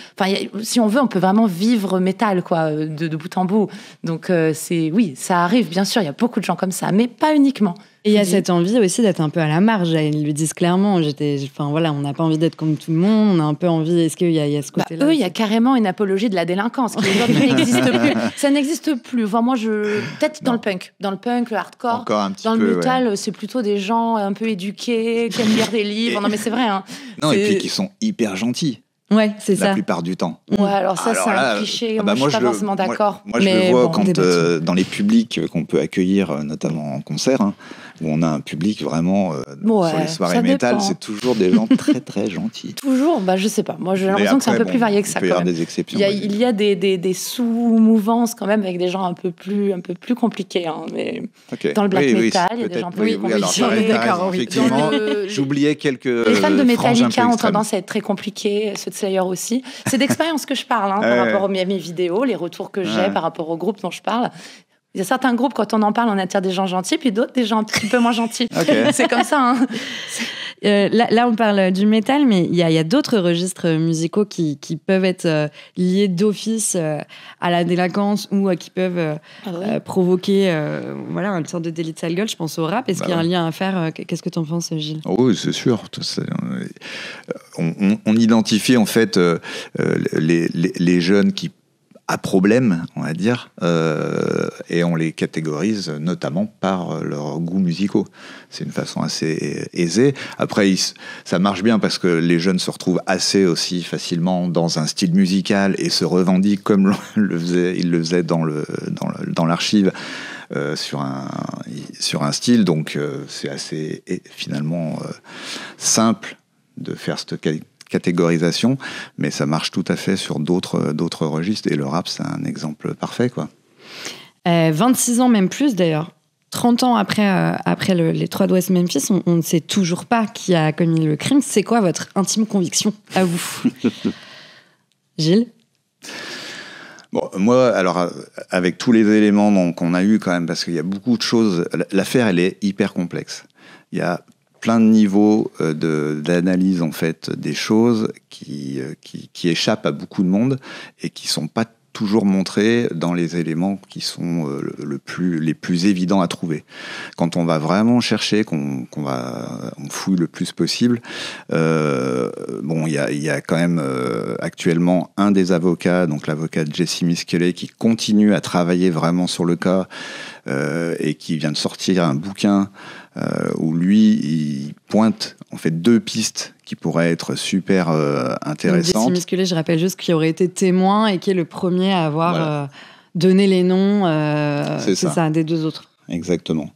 si on veut, on peut vraiment vivre métal, quoi, de bout en bout. Donc oui, ça arrive, bien sûr. Il y a beaucoup de gens comme ça, mais pas uniquement. Et il y a cette envie aussi d'être un peu à la marge. Ils le disent clairement. On n'a pas envie d'être comme tout le monde. On a un peu envie. Est-ce qu'il y a ce côté-là eux, il y a carrément une apologie de la délinquance qui aujourd'hui n'existe plus. Ça n'existe plus. Enfin, moi, peut-être dans le punk, le hardcore. Encore un petit dans peu, le métal, ouais. C'est plutôt des gens un peu éduqués, qui aiment lire des livres. Non, mais c'est vrai. Hein. Non, et puis qui sont hyper gentils. Ouais, c'est ça. La plupart du temps. Ouais, alors c'est un cliché. Moi, je suis pas forcément d'accord. Moi, je le vois quand dans les publics qu'on peut accueillir, notamment en concert, où on a un public vraiment sur les soirées métal, c'est toujours des gens très très gentils. Toujours, je sais pas. Moi, j'ai l'impression que c'est un peu plus varié que ça. Il peut y avoir des exceptions. Il y a des sous-mouvances quand même avec des gens un peu plus compliqués. Mais dans le black metal, il y a des gens un peu plus compliqués. D'accord, effectivement. J'oubliais quelques. Les fans de Metallica ont tendance à être très compliqués, ceux de Slayer aussi. C'est d'expérience que je parle par rapport à mes vidéos, les retours que j'ai par rapport au groupe dont je parle. Il y a certains groupes, quand on en parle, on attire des gens gentils, puis d'autres, des gens un petit peu moins gentils. Okay. C'est comme ça. Là, on parle du métal, mais il y a d'autres registres musicaux qui peuvent être liés d'office à la délinquance ou qui peuvent provoquer une sorte de délit de sale gueule. Je pense au rap. Est-ce qu'il y a un lien à faire? Qu'est-ce que tu en penses, Gilles? Oui, c'est sûr. On identifie en fait les jeunes qui à problème, on va dire, et on les catégorise notamment par leurs goûts musicaux. C'est une façon assez aisée. Après, ça marche bien parce que les jeunes se retrouvent assez aussi facilement dans un style musical et se revendiquent comme ils le faisaient dans l'archive. Sur un style, donc c'est assez finalement simple de faire cette catégorisation, mais ça marche tout à fait sur d'autres registres, et le rap, c'est un exemple parfait, quoi. 26 ans, même plus d'ailleurs. 30 ans après les 3 d'Ouest Memphis, on ne sait toujours pas qui a commis le crime. C'est quoi votre intime conviction, à vous? Gilles? Bon, moi, alors, avec tous les éléments qu'on a eu quand même, parce qu'il y a beaucoup de choses, l'affaire, elle est hyper complexe. Il y a plein de niveaux d'analyse en fait des choses qui échappent à beaucoup de monde et qui sont pas toujours montrés dans les éléments qui sont les plus évidents à trouver. Quand on va vraiment chercher, on fouille le plus possible. Il y a quand même actuellement un des avocats, donc l'avocat Jesse Miskelly, qui continue à travailler vraiment sur le cas et qui vient de sortir un bouquin où lui, il pointe en fait 2 pistes qui pourraient être super intéressantes. Jesse Miskelly, je rappelle juste qu'il aurait été témoin et qui est le premier à avoir donné les noms c'est ça, des 2 autres. Exactement.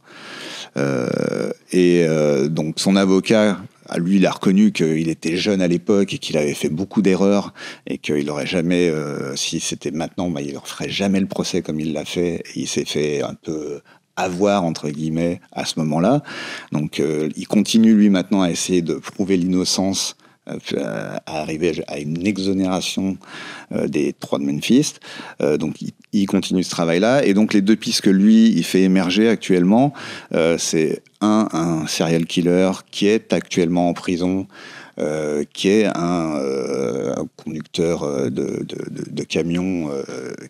Donc son avocat, lui, il a reconnu qu'il était jeune à l'époque et qu'il avait fait beaucoup d'erreurs et qu'il n'aurait jamais, si c'était maintenant, il ne ferait jamais le procès comme il l'a fait. Et il s'est fait un peu avoir, entre guillemets, à ce moment-là. Donc, il continue, lui, maintenant, à essayer de prouver l'innocence, à arriver à une exonération des 3 de Memphis. Donc, il continue ce travail-là. Et donc, les 2 pistes que lui, il fait émerger actuellement, c'est un serial killer qui est actuellement en prison, qui est un conducteur de camion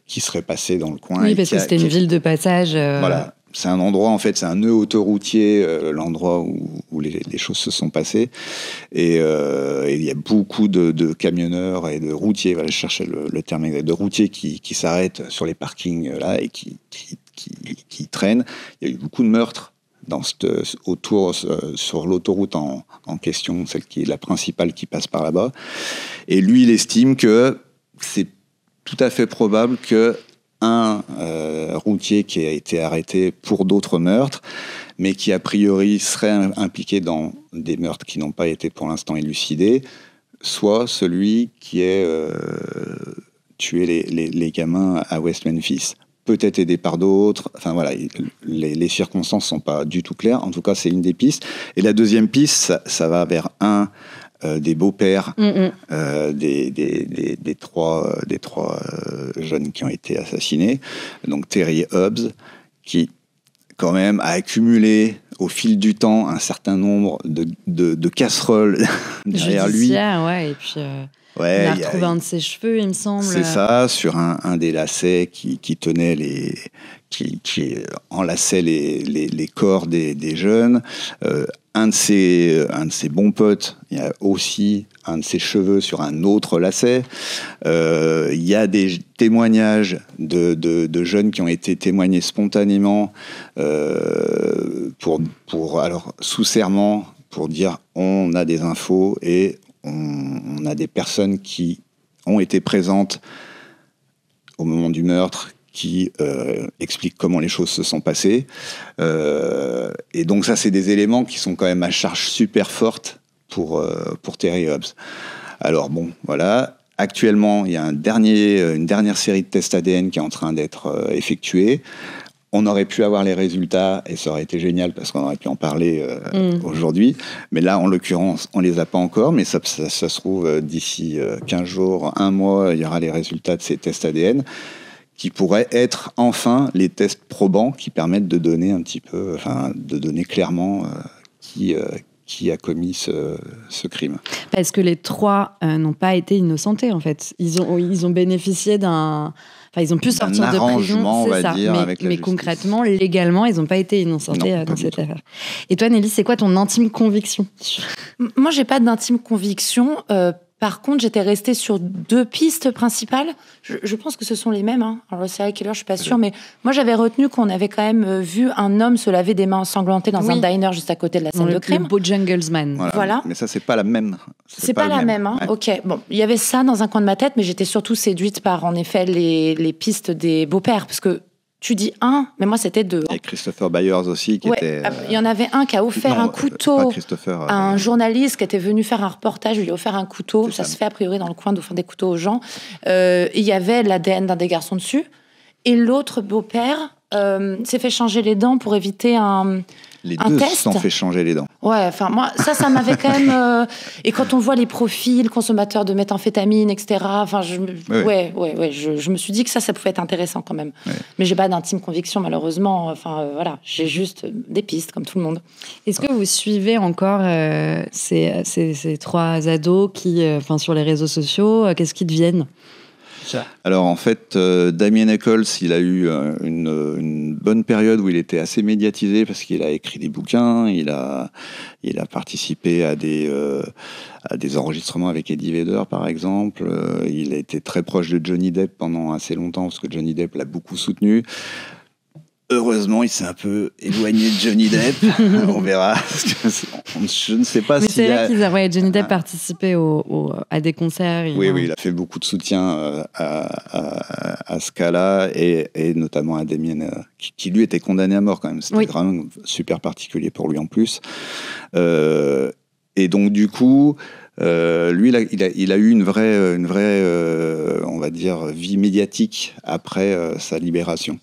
qui serait passé dans le coin. Oui, parce que c'était une ville de passage. Voilà. C'est un endroit, en fait, c'est un nœud autoroutier, l'endroit où les choses se sont passées. Et il y a beaucoup de camionneurs et de routiers, je cherchais le terme exact, de routiers qui s'arrêtent sur les parkings là et qui traînent. Il y a eu beaucoup de meurtres autour sur l'autoroute en question, celle qui est la principale qui passe par là-bas. Et lui, il estime que c'est tout à fait probable que un routier qui a été arrêté pour d'autres meurtres, mais qui a priori serait impliqué dans des meurtres qui n'ont pas été pour l'instant élucidés, soit celui qui est tué les gamins à West Memphis. peut-être aidé par d'autres. Enfin voilà, les circonstances sont pas du tout claires. En tout cas, c'est une des pistes. Et la deuxième piste, ça va vers des beaux-pères des trois jeunes qui ont été assassinés. Donc Terry Hobbs, qui quand même a accumulé au fil du temps un certain nombre de casseroles derrière lui. Ouais, et puis il a retrouvé un de ses cheveux, il me semble. C'est ça, sur un des lacets qui tenait qui enlaçait les corps des jeunes. Un de ses bons potes, il y a aussi un de ses cheveux sur un autre lacet. Il y a des témoignages de jeunes qui ont été témoignés spontanément alors sous serment pour dire on a des infos et on a des personnes qui ont été présentes au moment du meurtre qui expliquent comment les choses se sont passées. Et donc ça, c'est des éléments qui sont quand même à charge super forte pour Terry Hobbs. Alors bon, voilà. Actuellement, il y a une dernière série de tests ADN qui est en train d'être effectuée. On aurait pu avoir les résultats et ça aurait été génial parce qu'on aurait pu en parler aujourd'hui. Mais là, en l'occurrence, on les a pas encore. Mais ça se trouve, d'ici 15 jours, 1 mois, il y aura les résultats de ces tests ADN qui pourraient être enfin les tests probants qui permettent de donner de donner clairement qui a commis ce crime. Parce que les 3 n'ont pas été innocentés, en fait. Ils ont bénéficié ils ont pu sortir de prison, c'est ça. Mais concrètement, légalement, ils n'ont pas été innocentés dans cette affaire. Et toi, Nelly, c'est quoi ton intime conviction ? Moi, j'ai pas d'intime conviction. Par contre, j'étais restée sur 2 pistes principales. Je pense que ce sont les mêmes. Alors, le serial killer, je suis pas sûre, mais moi, j'avais retenu qu'on avait quand même vu un homme se laver des mains ensanglantées dans un diner juste à côté de la scène de crime. Le Bojangles-Man. Voilà. Mais ça, c'est pas la même. C'est pas la même. Ouais. Ok. Bon, il y avait ça dans un coin de ma tête, mais j'étais surtout séduite par, en effet, les pistes des beaux-pères, parce que tu dis 1, mais moi c'était 2. Et Christopher Byers aussi, qui était... Il y en avait un qui a offert un couteau à un journaliste qui était venu faire un reportage, il lui a offert un couteau. Ça se fait a priori dans le coin d'offrir des couteaux aux gens. Il y avait l'ADN d'un des garçons dessus. Et l'autre beau-père s'est fait changer les dents pour éviter les un deux test. se sont fait changer les dents. Ouais, enfin moi ça m'avait quand même. Et quand on voit les profils consommateurs de méthamphétamine, etc. Enfin je me suis dit que ça pouvait être intéressant quand même. Ouais. Mais j'ai pas d'intime conviction malheureusement. Enfin voilà, j'ai juste des pistes comme tout le monde. Est-ce que vous suivez encore ces 3 ados qui, sur les réseaux sociaux, qu'est-ce qu'ils deviennent ? Alors en fait, Damien Echols, il a eu une bonne période où il était assez médiatisé parce qu'il a écrit des bouquins, il a participé à des enregistrements avec Eddie Vedder par exemple. Il a été très proche de Johnny Depp pendant assez longtemps parce que Johnny Depp l'a beaucoup soutenu. Heureusement, il s'est un peu éloigné de Johnny Depp. On verra. Je ne sais pas si. Mais c'est vrai qu'ils Johnny Depp participait à des concerts. Oui, il a fait beaucoup de soutien à ce cas-là et notamment à Damien, qui lui était condamné à mort quand même. C'était vraiment super particulier pour lui en plus. Et donc du coup. Lui, il a eu une vraie, on va dire, vie médiatique après sa libération.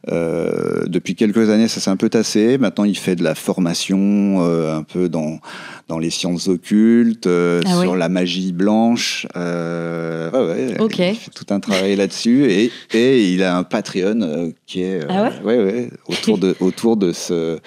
Depuis quelques années, ça s'est un peu tassé. Maintenant, il fait de la formation un peu dans les sciences occultes, sur la magie blanche. Okay. Il fait tout un travail là-dessus et il a un Patreon qui est autour de ce.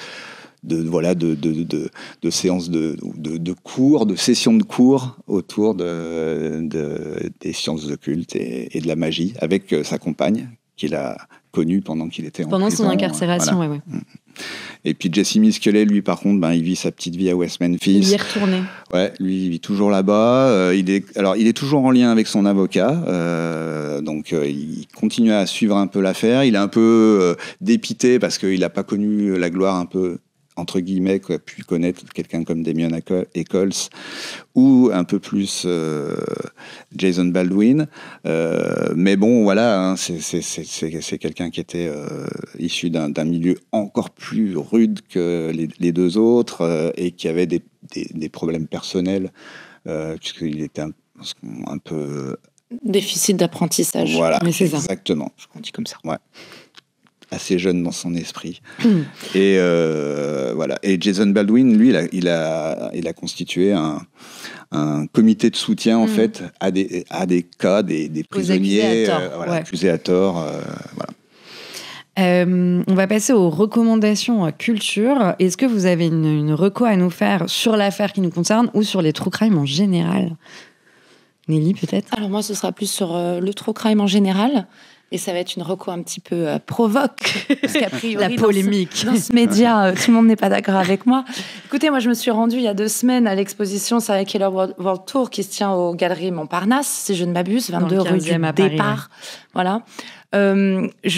De séances de cours, de sessions de cours autour des sciences occultes et de la magie avec sa compagne qu'il a connue pendant qu'il était en prison. Pendant son incarcération, voilà. Et puis Jesse Miskelly, lui, par contre, il vit sa petite vie à West Memphis. Il y est retourné. Ouais, lui, il vit toujours là-bas. Il est toujours en lien avec son avocat. Donc, il continue à suivre un peu l'affaire. Il est un peu dépité parce qu'il n'a pas connu la gloire un peu entre guillemets, qu'a pu connaître quelqu'un comme Damien Echols ou un peu plus Jason Baldwin. Mais bon, voilà, c'est quelqu'un qui était issu d'un milieu encore plus rude que les 2 autres et qui avait des problèmes personnels puisqu'il était un peu... Déficit d'apprentissage. Voilà, mais c'est ça. Exactement. On dit comme ça. Ouais. assez jeune dans son esprit. Et voilà. Et Jason Baldwin, lui, il a constitué un comité de soutien en fait à des cas des prisonniers accusés à tort. Voilà. On va passer aux recommandations culture. Est-ce que vous avez une reco à nous faire sur l'affaire qui nous concerne ou sur les true crime en général? Nelly, peut-être? Alors moi, ce sera plus sur le true crime en général. Et ça va être une reco un petit peu provoque. Parce qu'a priori, la polémique. Dans ce média, tout le monde n'est pas d'accord avec moi. Écoutez, moi, je me suis rendue il y a 2 semaines à l'exposition Serial Killer World Tour qui se tient aux Galeries Montparnasse, si je ne m'abuse, 22 rue du Départ. Voilà. Je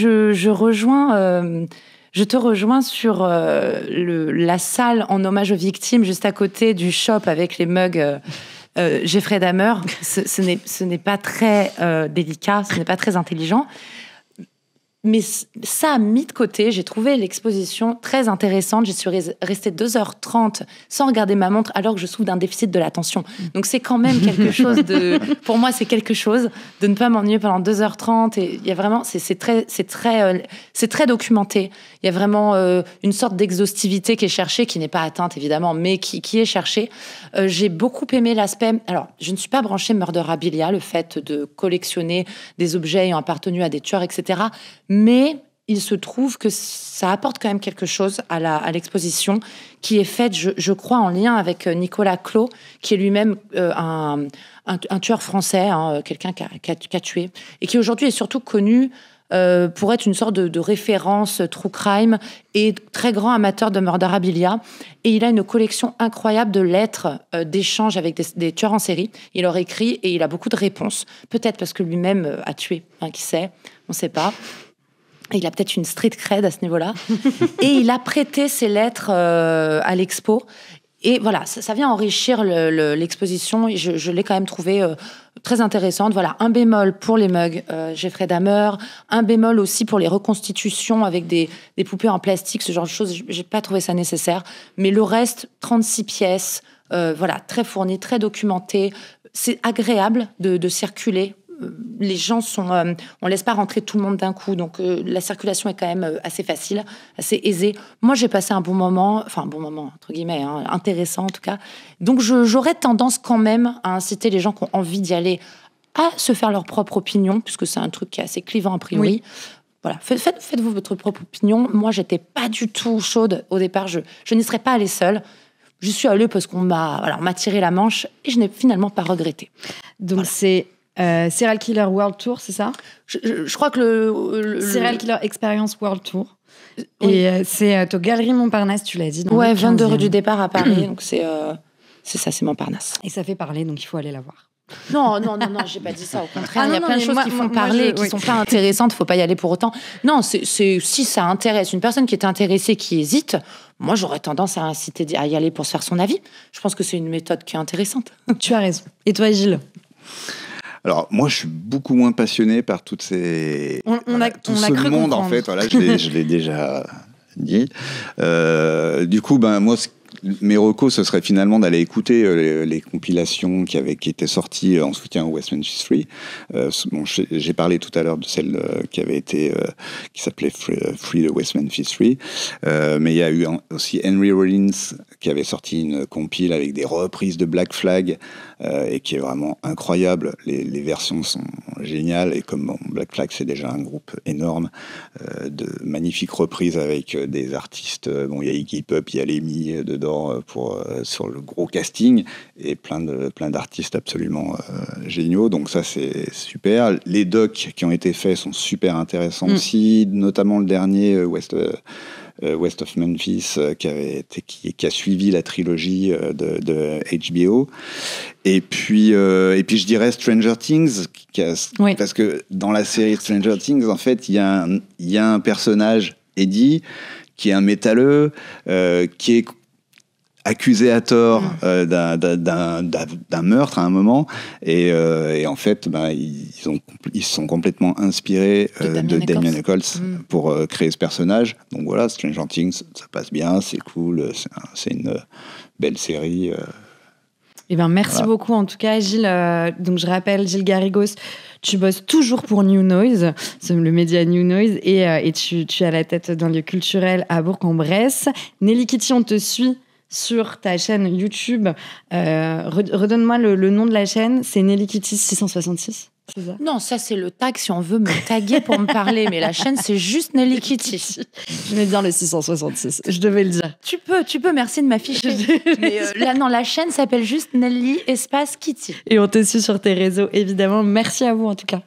te rejoins sur la salle en hommage aux victimes, juste à côté du shop avec les mugs Jeffrey Dahmer. Ce n'est pas très délicat, ce n'est pas très intelligent. Mais ça, mis de côté, j'ai trouvé l'exposition très intéressante. Je suis restée 2h30 sans regarder ma montre alors que je souffre d'un déficit de l'attention. Donc c'est quand même quelque chose de... Pour moi, c'est quelque chose de ne pas m'ennuyer pendant 2h30. Et il y a vraiment... C'est très documenté. Il y a vraiment une sorte d'exhaustivité qui est cherchée, qui n'est pas atteinte évidemment, mais qui est cherchée. J'ai beaucoup aimé l'aspect... Alors, je ne suis pas branchée murderabilia, le fait de collectionner des objets ayant appartenu à des tueurs, etc., mais il se trouve que ça apporte quand même quelque chose à l'exposition qui est faite, je crois, en lien avec Nicolas Clos, qui est lui-même un tueur français, quelqu'un qui a tué, et qui aujourd'hui est surtout connu pour être une sorte de référence true crime et très grand amateur de murderabilia. Et il a une collection incroyable de lettres d'échanges avec des tueurs en série. Il leur écrit et il a beaucoup de réponses. Peut-être parce que lui-même a tué, qui sait, on ne sait pas. Il a peut-être une street cred à ce niveau-là. Et il a prêté ses lettres à l'expo. Et voilà, ça vient enrichir l'exposition. Et je l'ai quand même trouvée très intéressante. Voilà, un bémol pour les mugs Jeffrey Dahmer, un bémol aussi pour les reconstitutions avec des poupées en plastique, ce genre de choses. J'ai pas trouvé ça nécessaire. Mais le reste, 36 pièces, voilà, très fourni, très documenté. C'est agréable de circuler. Les gens on laisse pas rentrer tout le monde d'un coup, donc la circulation est quand même assez facile, assez aisée. Moi, j'ai passé un bon moment entre guillemets, intéressant en tout cas. Donc j'aurais tendance quand même à inciter les gens qui ont envie d'y aller à se faire leur propre opinion, puisque c'est un truc qui est assez clivant a priori. Oui. Voilà, faites-vous votre propre opinion. Moi, j'étais pas du tout chaude au départ. Je n'y serais pas allée seule. Je suis allée parce qu'on m'a tiré la manche et je n'ai finalement pas regretté. Donc voilà. C'est Serial Killer World Tour, c'est ça? Je crois que le Serial Killer Experience World Tour. Oui. Et c'est aux Galeries Montparnasse, tu l'as dit. Dans ouais, 22 rue du Départ à Paris. Donc c'est ça, c'est Montparnasse. Et ça fait parler, donc il faut aller la voir. Non, j'ai pas dit ça. Au contraire, il y a plein de choses qui font parler, qui sont pas intéressantes. Faut pas y aller pour autant. Non, si ça intéresse une personne qui est intéressée, qui hésite, moi j'aurais tendance à inciter à y aller pour se faire son avis. Je pense que c'est une méthode qui est intéressante. Tu as raison. Et toi, Gilles? Alors moi, je suis beaucoup moins passionné par toutes ces tout ce monde comprendre. En fait. Voilà, je l'ai déjà dit. Du coup, moi, mes recos, ce serait finalement d'aller écouter les compilations qui étaient sorties en soutien au West Memphis 3. J'ai parlé tout à l'heure de celle qui avait été qui s'appelait Free the West Memphis 3. Mais il y a eu aussi Henry Rollins qui avait sorti une compile avec des reprises de Black Flag et qui est vraiment incroyable. Les versions sont géniales et comme Black Flag c'est déjà un groupe énorme de magnifiques reprises avec des artistes. Il y a Iggy Pop, il y a Lemmy dedans sur le gros casting et plein d'artistes absolument géniaux. Donc ça c'est super. Les docs qui ont été faits sont super intéressants aussi, notamment le dernier West of Memphis qui a suivi la trilogie de HBO. Et puis je dirais Stranger Things parce que dans la série Stranger Things en fait il y a un personnage, Eddie, qui est un métalleux qui est accusé à tort d'un meurtre à un moment et en fait ils se sont complètement inspirés de Damien Nichols pour créer ce personnage. Donc voilà, Stranger Things, ça passe bien, c'est cool, c'est une belle série. Eh ben, merci beaucoup en tout cas, Gilles. Donc je rappelle, Gilles Garrigos, tu bosses toujours pour New Noise, le média New Noise, et tu es à la tête d'un lieu culturel à Bourg-en-Bresse. Nelly Kitty, on te suit sur ta chaîne YouTube. Redonne-moi le nom de la chaîne, c'est Nelly Kitty 666. C'est ça? Non, ça c'est le tag si on veut me taguer pour me parler, mais la chaîne c'est juste Nelly Kitty. Je mets bien le 666, je devais le dire. Tu peux, merci de m'afficher. Mais là non, la chaîne s'appelle juste Nelly espace Kitty. Et on te suit sur tes réseaux, évidemment. Merci à vous en tout cas.